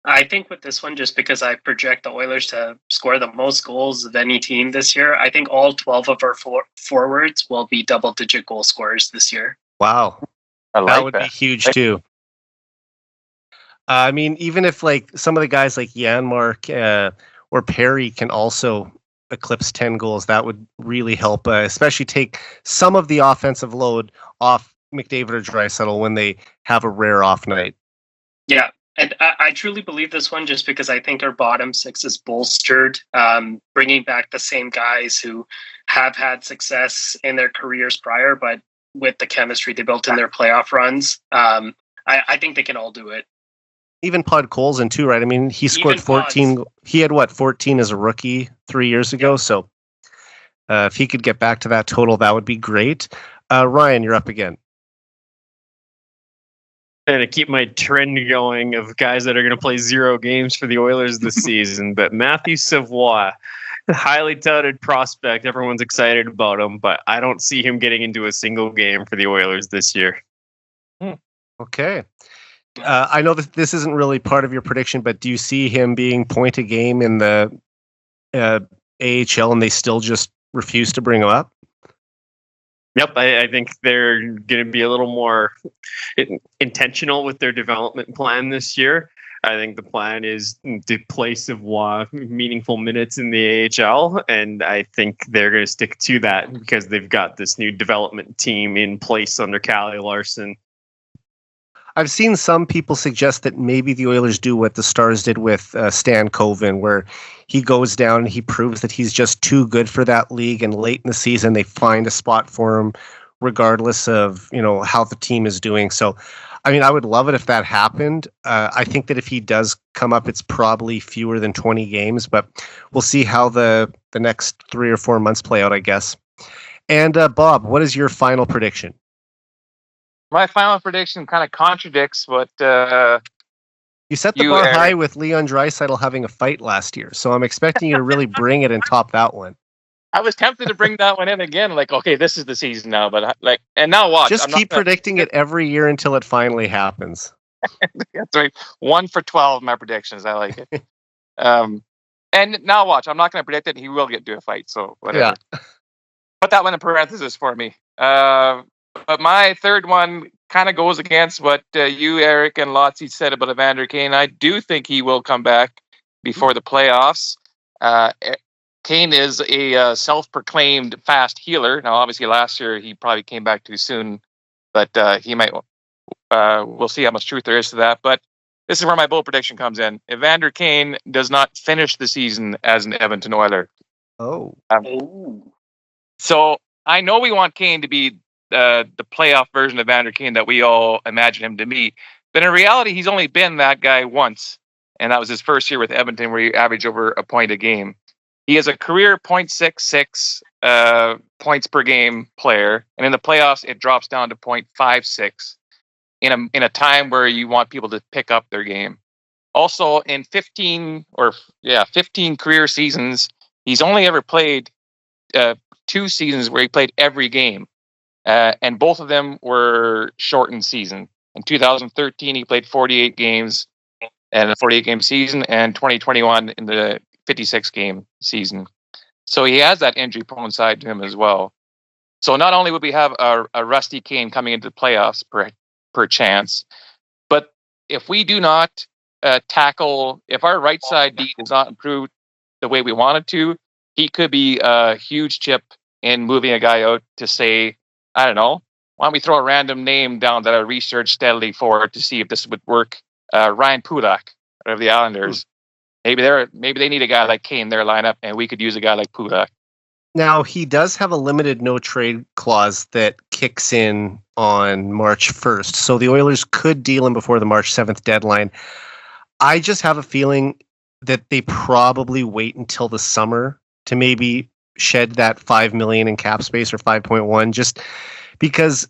Speaker 4: I think with this one, just because I project the Oilers to score the most goals of any team this year, I think all 12 of our forwards will be double-digit goal scorers this year.
Speaker 1: Wow. That would be huge, too. I mean, even if like some of the guys like Janmark or Perry can also eclipse 10 goals, that would really help, especially take some of the offensive load off McDavid or Draisaitl when they have a rare off night.
Speaker 4: Yeah. And I truly believe this one just because I think our bottom 6 is bolstered, bringing back the same guys who have had success in their careers prior, but with the chemistry they built in their playoff runs, I think they can all do it.
Speaker 1: Even Podkolzin too, right? I mean, he scored 14. Pods. He had 14 as a rookie 3 years ago. Yep. So if he could get back to that total, that would be great. Ryan, you're up again.
Speaker 3: To keep my trend going of guys that are going to play 0 games for the Oilers this season, but Matthew Savoie, highly touted prospect, everyone's excited about him, but I don't see him getting into a single game for the Oilers this year.
Speaker 1: Okay. I know that this isn't really part of your prediction, but do you see him being point a game in the AHL and they still just refuse to bring him up?
Speaker 3: Yep, I think they're going to be a little more intentional with their development plan this year. I think the plan is to play Savoie meaningful minutes in the AHL, and I think they're going to stick to that because they've got this new development team in place under Calle Larson.
Speaker 1: I've seen some people suggest that maybe the Oilers do what the Stars did with Stan Koven, where he goes down and he proves that he's just too good for that league, and late in the season they find a spot for him regardless of, how the team is doing. So, I mean, I would love it if that happened. I think that if he does come up, it's probably fewer than 20 games, but we'll see how the next 3 or 4 months play out, I guess. And Bob, what is your final prediction?
Speaker 2: My final prediction kind of contradicts what
Speaker 1: you set the bar high with Leon Draisaitl having a fight last year, so I'm expecting you to really bring it and top that one.
Speaker 2: I was tempted to bring that one in again, like, okay, this is the season now, but and now watch.
Speaker 1: Just keep predicting it every year until it finally happens.
Speaker 2: That's right. 1 for 12, my predictions. I like it. And now watch. I'm not going to predict it. He will get into a fight, so whatever. Yeah. Put that one in parentheses for me. But my third one kind of goes against what you, Eric, and Lotzi said about Evander Kane. I do think he will come back before the playoffs. Kane is a self-proclaimed fast healer. Now, obviously, last year he probably came back too soon, but he might. We'll see how much truth there is to that. But this is where my bold prediction comes in. Evander Kane does not finish the season as an Edmonton Oiler.
Speaker 1: Oh.
Speaker 2: So I know we want Kane to be the playoff version of Vander Kane that we all imagine him to be. But in reality, he's only been that guy once, and that was his first year with Edmonton, where he averaged over a point a game. He is a career .66 points per game player, and in the playoffs, it drops down to .56 in a time where you want people to pick up their game. Also, in 15 career seasons, he's only ever played 2 seasons where he played every game, and both of them were shortened season. In 2013, he played 48 games in a 48-game season, and 2021 in the 56-game season. So he has that injury-prone side to him as well. So not only would we have a rusty Kane coming into the playoffs per chance, but if we do not tackle, if our right side D does not improve the way we want it to, he could be a huge chip in moving a guy out to say, I don't know, why don't we throw a random name down that I researched steadily for to see if this would work? Ryan Pudak of the Islanders. Maybe they need a guy like Kane in their lineup, and we could use a guy like Pudak.
Speaker 1: Now, he does have a limited no-trade clause that kicks in on March 1st, so the Oilers could deal him before the March 7th deadline. I just have a feeling that they probably wait until the summer to maybe shed that $5 million in cap space, or 5.1, just because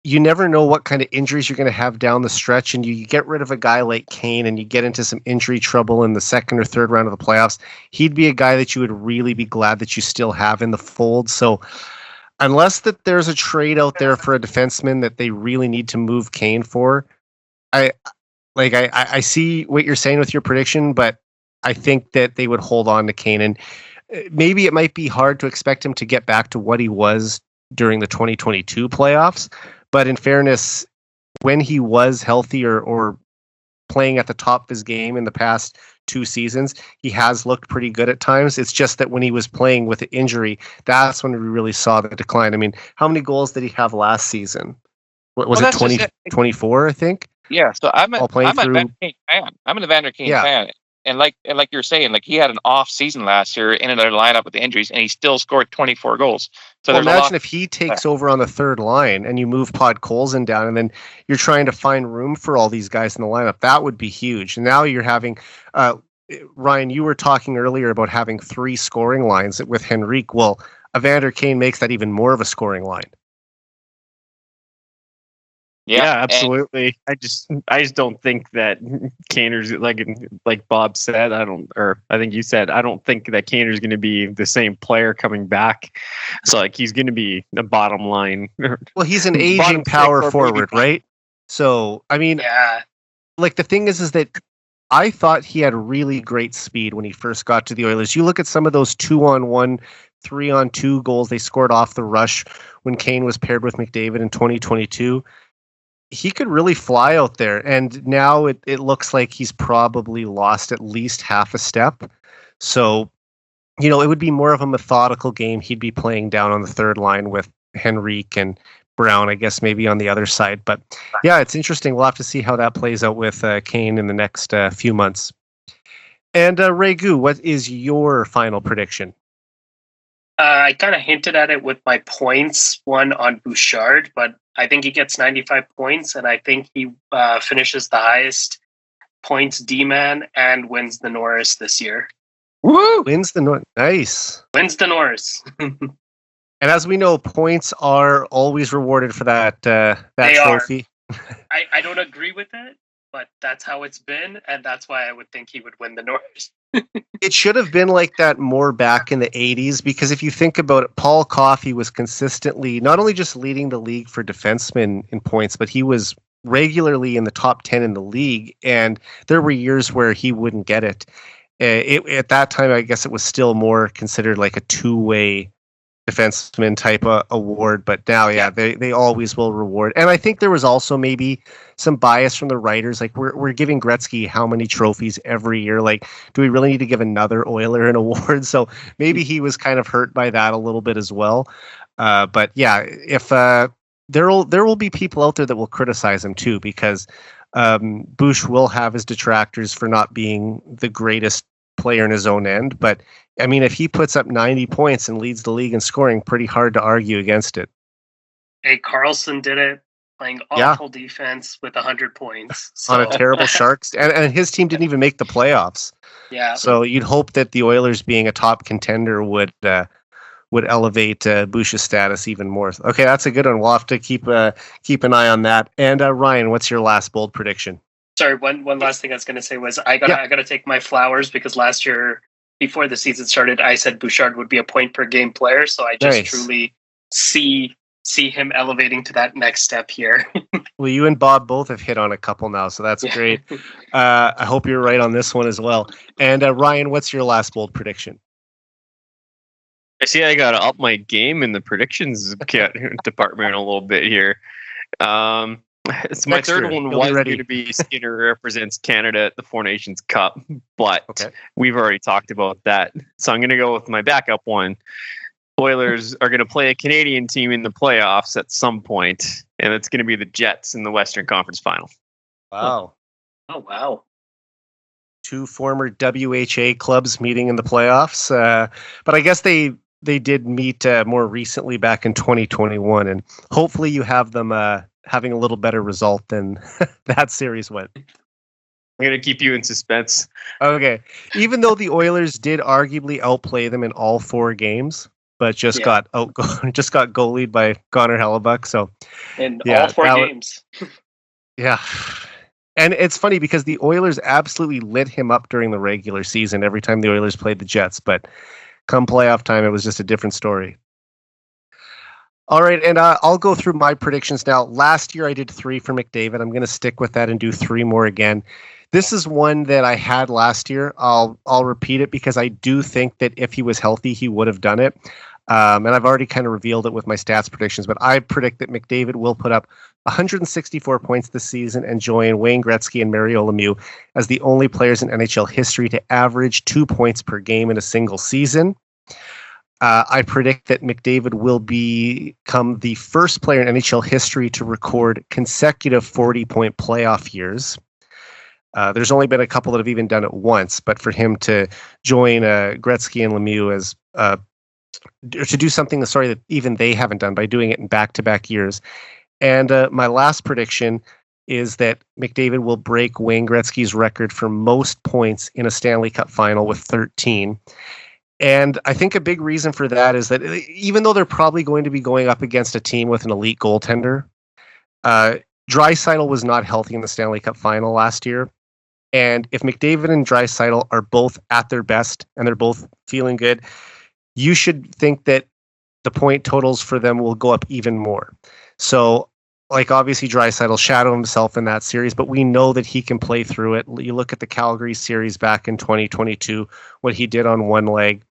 Speaker 1: you never know what kind of injuries you're going to have down the stretch, and you get rid of a guy like Kane and you get into some injury trouble in the second or third round of the playoffs. He'd be a guy that you would really be glad that you still have in the fold. So unless that there's a trade out there for a defenseman that they really need to move Kane for, I see what you're saying with your prediction, but I think that they would hold on to Kane, and maybe it might be hard to expect him to get back to what he was during the 2022 playoffs. But in fairness, when he was healthy or playing at the top of his game in the past 2 seasons, he has looked pretty good at times. It's just that when he was playing with an injury, that's when we really saw the decline. I mean, how many goals did he have last season? What was it, 24, I think?
Speaker 2: Yeah, so I'm a Vander Kane fan. I'm a Vander Kane fan. And like you're saying, like he had an off season last year in another lineup with the injuries, and he still scored 24 goals. So
Speaker 1: well, imagine if he takes over on the third line and you move Podkolzin down, and then you're trying to find room for all these guys in the lineup. That would be huge. And now you're having, Ryan, you were talking earlier about having 3 scoring lines with Henrique. Well, Evander Kane makes that even more of a scoring line.
Speaker 3: Yeah, absolutely. I just don't think that Kaner's like Bob said. I think you said, I don't think that Kaner's going to be the same player coming back. So like he's going to be the bottom line.
Speaker 1: Well, he's an aging power forward, right? So I mean, like the thing is that I thought he had really great speed when he first got to the Oilers. You look at some of those 2-on-1, 3-on-2 goals they scored off the rush when Kane was paired with McDavid in 2022. He could really fly out there, and now it looks like he's probably lost at least half a step. So, it would be more of a methodical game. He'd be playing down on the third line with Henrique and Brown, I guess, maybe on the other side. But yeah, it's interesting. We'll have to see how that plays out with Kane in the next few months. And Raghu, what is your final prediction?
Speaker 4: I kind of hinted at it with my points one on Bouchard, but I think he gets 95 points, and I think he finishes the highest points D-man and wins the Norris this year.
Speaker 1: Woo! Wins the Norris. Nice.
Speaker 4: Wins the Norris.
Speaker 1: And as we know, points are always rewarded for that trophy.
Speaker 4: I don't agree with it, but that's how it's been, and that's why I would think he would win the Norris.
Speaker 1: It should have been like that more back in the 80s, because if you think about it, Paul Coffey was consistently not only just leading the league for defensemen in points, but he was regularly in the top 10 in the league, and there were years where he wouldn't get it. At that time, I guess it was still more considered like a two-way defenseman type of award, but now, they always will reward. And I think there was also maybe some bias from the writers. Like we're giving Gretzky how many trophies every year? Like, do we really need to give another Oiler an award? So maybe he was kind of hurt by that a little bit as well. But yeah, if there will be people out there that will criticize him too, because Bush will have his detractors for not being the greatest player in his own end. But I mean, if he puts up 90 points and leads the league in scoring, pretty hard to argue against it.
Speaker 4: Hey, Carlson did it, playing awful defense with 100 points. So.
Speaker 1: On a terrible Sharks. And his team didn't even make the playoffs.
Speaker 4: Yeah.
Speaker 1: So you'd hope that the Oilers being a top contender would elevate Bush's status even more. Okay, that's a good one. We'll have to keep an eye on that. And Ryan, what's your last bold prediction?
Speaker 4: Sorry, one last thing I was going to say was I gotta take my flowers because last year before the season started, I said Bouchard would be a point per game player. So I just truly see him elevating to that next step here.
Speaker 1: Well, you and Bob both have hit on a couple now, so that's great. I hope you're right on this one as well. And Ryan, what's your last bold prediction?
Speaker 3: I see I got to up my game in the predictions department a little bit here. So my third one was going to be Skinner represents Canada at the Four Nations Cup, but we've already talked about that. So I'm going to go with my backup one. Oilers are going to play a Canadian team in the playoffs at some point, and it's going to be the Jets in the Western Conference Final.
Speaker 1: Wow.
Speaker 4: Oh, wow.
Speaker 1: Two former WHA clubs meeting in the playoffs. But I guess they did meet more recently back in 2021, and hopefully you have them having a little better result than that series went.
Speaker 3: I'm going to keep you in suspense.
Speaker 1: Okay. Even though the Oilers did arguably outplay them in all four games, but just got goalied by Connor Hellebuck. So
Speaker 4: in all four games.
Speaker 1: Yeah. And it's funny because the Oilers absolutely lit him up during the regular season every time the Oilers played the Jets, but come playoff time, it was just a different story. All right, and I'll go through my predictions now. Last year I did 3 for McDavid. I'm going to stick with that and do 3 more again. This is one that I had last year. I'll repeat it because I do think that if he was healthy, he would have done it. And I've already kind of revealed it with my stats predictions, but I predict that McDavid will put up 164 points this season and join Wayne Gretzky and Mario Lemieux as the only players in NHL history to average 2 points per game in a single season. I predict that McDavid will become the first player in NHL history to record consecutive 40-point playoff years. There's only been a couple that have even done it once, but for him to join Gretzky and Lemieux as to do something that even they haven't done by doing it in back-to-back years. And my last prediction is that McDavid will break Wayne Gretzky's record for most points in a Stanley Cup final with 13. And I think a big reason for that is that even though they're probably going to be going up against a team with an elite goaltender, Draisaitl was not healthy in the Stanley Cup final last year. And if McDavid and Draisaitl are both at their best and they're both feeling good, you should think that the point totals for them will go up even more. So, obviously Draisaitl shadowed himself in that series, but we know that he can play through it. You look at the Calgary series back in 2022, what he did on one leg.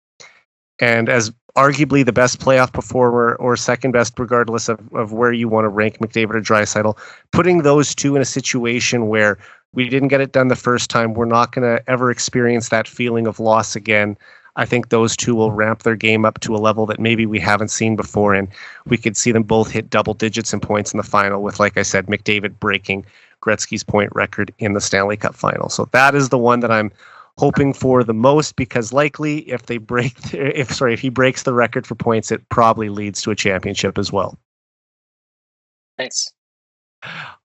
Speaker 1: And as arguably the best playoff performer or second best, regardless of where you want to rank McDavid or Draisaitl, putting those two in a situation where we didn't get it done the first time, we're not going to ever experience that feeling of loss again. I think those two will ramp their game up to a level that maybe we haven't seen before, and we could see them both hit double digits in points in the final with, like I said, McDavid breaking Gretzky's point record in the Stanley Cup final. So that is the one that I'm hoping for the most, because likely if he breaks the record for points, it probably leads to a championship as well.
Speaker 4: Thanks.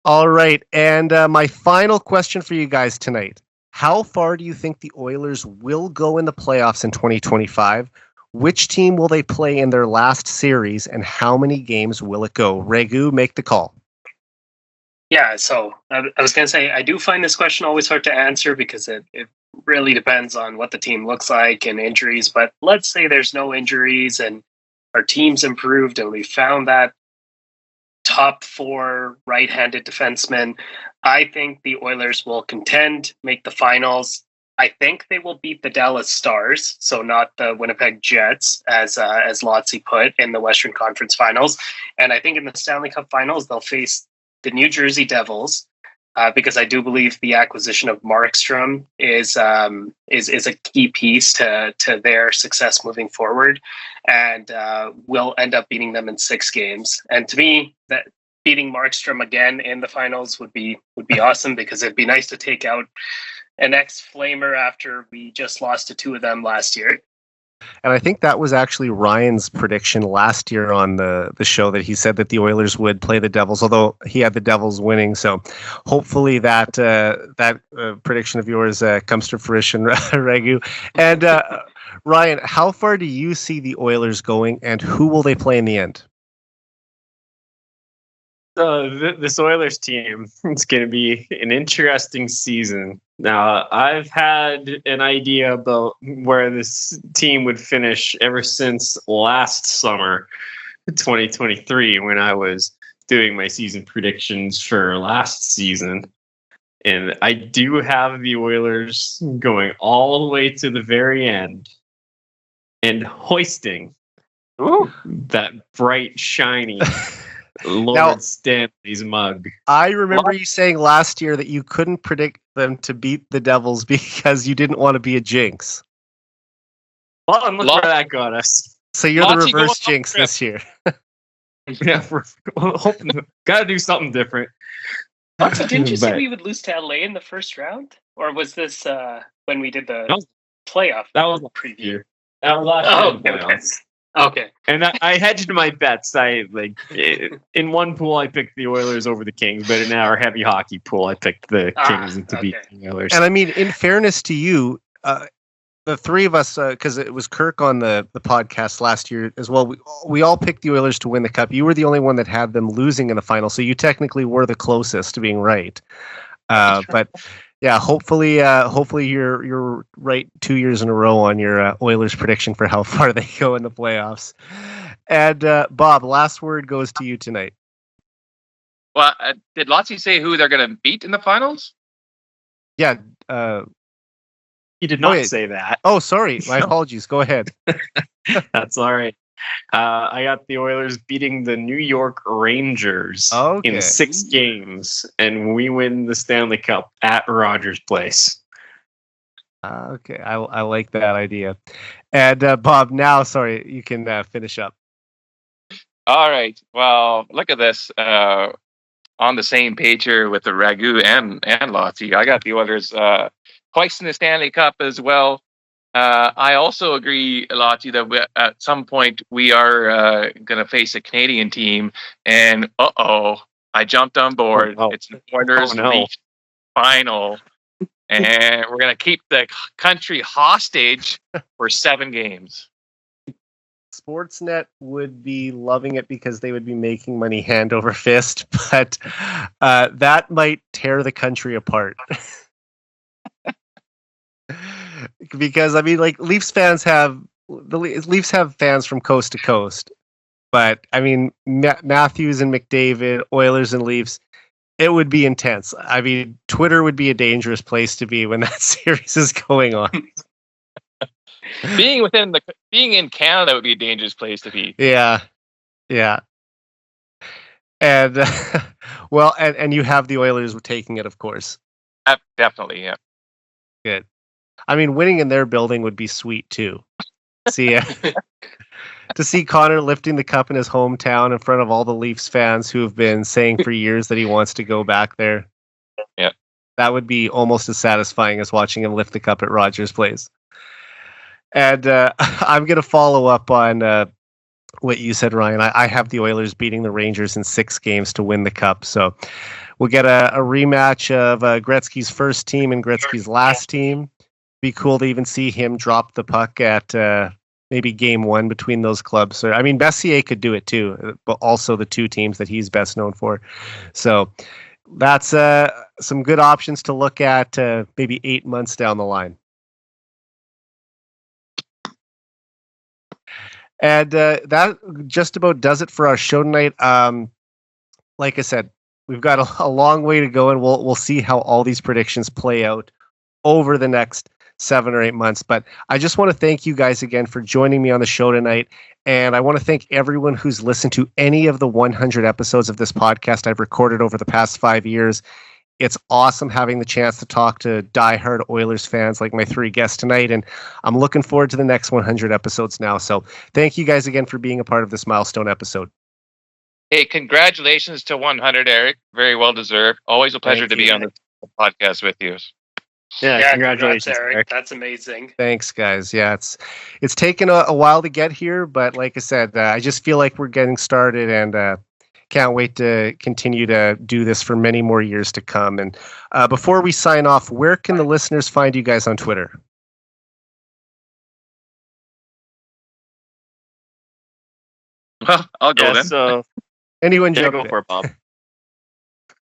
Speaker 1: All right, and my final question for you guys tonight. How far do you think the Oilers will go in the playoffs in 2025? Which team will they play in their last series, and how many games will it go? Raghu, make the call.
Speaker 4: Yeah, so I was going to say, I do find this question always hard to answer because it really depends on what the team looks like and injuries. But let's say there's no injuries and our team's improved and we found that top 4 right-handed defensemen. I think the Oilers will contend, make the finals. I think they will beat the Dallas Stars, so not the Winnipeg Jets, as Lotzi put, in the Western Conference Finals. And I think in the Stanley Cup Finals, they'll face the New Jersey Devils, because I do believe the acquisition of Markstrom is a key piece to their success moving forward, and will end up beating them in 6 games. And to me, that beating Markstrom again in the finals would be awesome, because it'd be nice to take out an ex-Flamer after we just lost to 2 of them last year.
Speaker 1: And I think that was actually Ryan's prediction last year on the show, that he said that the Oilers would play the Devils, although he had the Devils winning. So hopefully that prediction of yours comes to fruition, Raghu. And Ryan, how far do you see the Oilers going, and who will they play in the end?
Speaker 3: This Oilers team, it's going to be an interesting season. Now, I've had an idea about where this team would finish ever since last summer, 2023, when I was doing my season predictions for last season. And I do have the Oilers going all the way to the very end and hoisting that bright, shiny Lord Stanley's mug.
Speaker 1: I remember you saying last year that you couldn't predict them to beat the Devils because you didn't want to be a jinx.
Speaker 3: Well, and look where that got us.
Speaker 1: So you're the reverse jinx this year.
Speaker 3: Yeah, we're hoping. Got to do something different.
Speaker 4: Also, didn't you say we would lose to LA in the first round? Or was this when we did the playoff?
Speaker 3: That was
Speaker 4: preview.
Speaker 3: That was last year.
Speaker 4: Okay.
Speaker 3: And I hedged my bets. In one pool I picked the Oilers over the Kings, but in our heavy hockey pool I picked the Kings to beat the Oilers.
Speaker 1: And I mean, in fairness to you, the three of us, because it was Kirk on the podcast last year as well, we all picked the Oilers to win the Cup. You were the only one that had them losing in the final, so you technically were the closest to being right. But yeah, hopefully you're right 2 years in a row on your Oilers prediction for how far they go in the playoffs. And Bob, last word goes to you tonight.
Speaker 2: Well, did Lotzi say who they're going to beat in the finals?
Speaker 1: Yeah.
Speaker 3: He did not say that.
Speaker 1: Oh, sorry. My apologies. Go ahead.
Speaker 3: That's all right. I got the Oilers beating the New York Rangers in 6 games, and we win the Stanley Cup at Rogers Place.
Speaker 1: Okay. I like that idea. And Bob, now, sorry, you can finish up.
Speaker 2: All right. Well, look at this. On the same page here with the Raghu and Lotzi. I got the Oilers hoisting the Stanley Cup as well. I also agree, Lotzi, that at some point we are going to face a Canadian team, and I jumped on board. It's the Oilers Leafs final, and we're going to keep the country hostage for 7 games.
Speaker 1: Sportsnet would be loving it because they would be making money hand over fist, but that might tear the country apart. Because I mean, like, Leafs fans have fans from coast to coast, but I mean, Matthews and McDavid, Oilers and Leafs, it would be intense. I mean, Twitter would be a dangerous place to be when that series is going on.
Speaker 2: Being in Canada would be a dangerous place to be.
Speaker 1: Yeah. And well, and you have the Oilers taking it, of course.
Speaker 2: Definitely, yeah.
Speaker 1: Good. I mean, winning in their building would be sweet too. To see Connor lifting the cup in his hometown in front of all the Leafs fans who have been saying for years that he wants to go back there.
Speaker 2: Yeah,
Speaker 1: that would be almost as satisfying as watching him lift the cup at Rogers Place. And I'm going to follow up on what you said, Ryan. I have the Oilers beating the Rangers in 6 games to win the cup. So we'll get a rematch of Gretzky's first team and Gretzky's last team. Be cool to even see him drop the puck at maybe game 1 between those clubs. I mean, Messier could do it too, but also the 2 teams that he's best known for. So that's some good options to look at maybe 8 months down the line. And that just about does it for our show tonight. Like I said, we've got a long way to go, and we'll see how all these predictions play out over the next 7 or 8 months. But I just want to thank you guys again for joining me on the show tonight. And I want to thank everyone who's listened to any of the 100 episodes of this podcast I've recorded over the past 5 years. It's awesome having the chance to talk to diehard Oilers fans like my 3 guests tonight. And I'm looking forward to the next 100 episodes now. So thank you guys again for being a part of this milestone episode.
Speaker 2: Hey, congratulations to 100, Eric. Very well deserved. Always a pleasure to be on the podcast with you.
Speaker 3: Yeah, congratulations,
Speaker 4: congrats,
Speaker 3: Eric.
Speaker 4: That's amazing.
Speaker 1: Thanks, guys. Yeah, it's taken a while to get here, but like I said, I just feel like we're getting started, and can't wait to continue to do this for many more years to come. And before we sign off, where can the listeners find you guys on Twitter?
Speaker 2: Well, I'll go then.
Speaker 3: So
Speaker 1: Anyone
Speaker 3: yeah,
Speaker 1: jump
Speaker 3: go
Speaker 1: in?
Speaker 3: for it, Bob.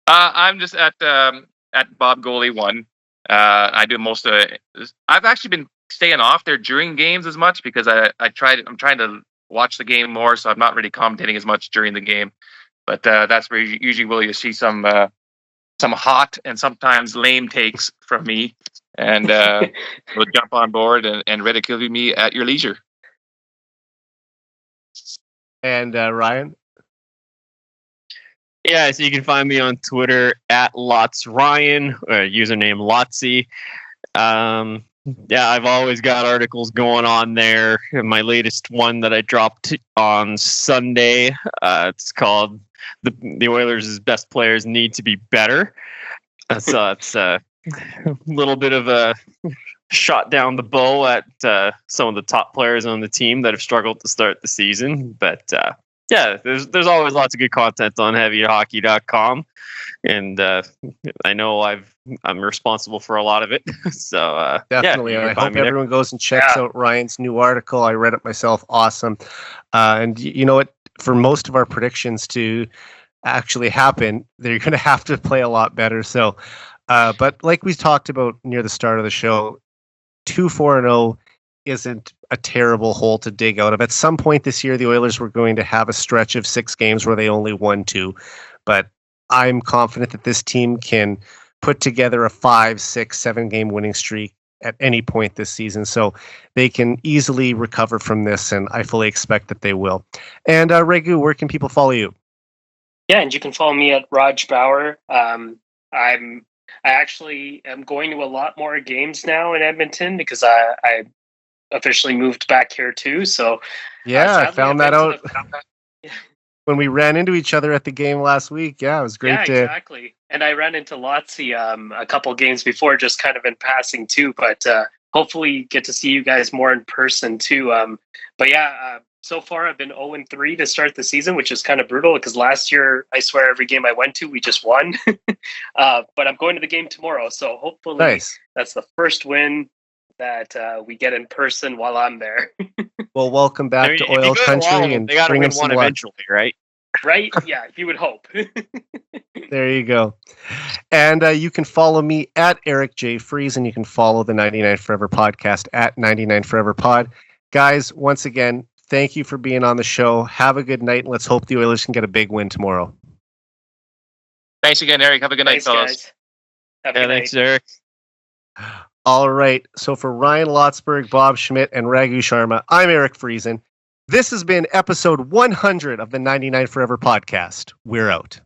Speaker 2: I'm just at Bob Goalie 1. I do most of it. I've actually been staying off there during games as much because I'm trying to watch the game more, so I'm not really commentating as much during the game. But that's where usually will you see some hot and sometimes lame takes from me, and will jump on board and ridicule me at your leisure.
Speaker 1: And Ryan?
Speaker 3: Yeah, so you can find me on Twitter at LotsRyan, username Lotsy. Yeah, I've always got articles going on there. My latest one that I dropped on Sunday, it's called "The Oilers' Best Players Need to Be Better." So it's a little bit of a shot down the bow at some of the top players on the team that have struggled to start the season, but. Yeah, there's always lots of good content on heavyhockey.com, and I know I'm responsible for a lot of it. So
Speaker 1: definitely,
Speaker 3: yeah,
Speaker 1: I hope everyone goes and checks out Ryan's new article. I read it myself. Awesome, and you know what? For most of our predictions to actually happen, they're going to have to play a lot better. So, but like we talked about near the start of the show, 2-4-0 isn't a terrible hole to dig out of. At some point this year, the Oilers were going to have a stretch of 6 games where they only won 2. But I'm confident that this team can put together a 5, 6, 7 game winning streak at any point this season. So they can easily recover from this, and I fully expect that they will. And Raghu, where can people follow you?
Speaker 4: Yeah, and you can follow me at Raj Bauer. I actually am going to a lot more games now in Edmonton because I officially moved back here too. So
Speaker 1: yeah, I found that out when we ran into each other at the game last week. Yeah, it was great.
Speaker 4: Yeah, exactly. And I ran into Lotsy a couple games before, just kind of in passing too. But hopefully get to see you guys more in person too. But yeah, so far I've been 0-3 to start the season, which is kind of brutal because last year I swear every game I went to we just won. But I'm going to the game tomorrow, so hopefully that's the first win that we get in person while I'm there.
Speaker 1: Well, welcome back to Oil Country, and
Speaker 3: they got to
Speaker 1: bring
Speaker 3: win
Speaker 1: them
Speaker 3: one
Speaker 1: some
Speaker 3: eventually, right?
Speaker 4: Right? Yeah, you would hope.
Speaker 1: There you go. And you can follow me at Eric J. Friesen. You can follow the 99 Forever podcast at 99 Forever Pod. Guys, once again, thank you for being on the show. Have a good night, and let's hope the Oilers can get a big win tomorrow.
Speaker 2: Thanks again, Eric. Have a good night, fellas.
Speaker 4: Guys. Have a good
Speaker 3: Thanks,
Speaker 4: night.
Speaker 3: Eric.
Speaker 1: All right. So for Ryan Lotsberg, Bob Schmidt, and Raghu Sharma, I'm Eric Friesen. This has been episode 100 of the 99 Forever podcast. We're out.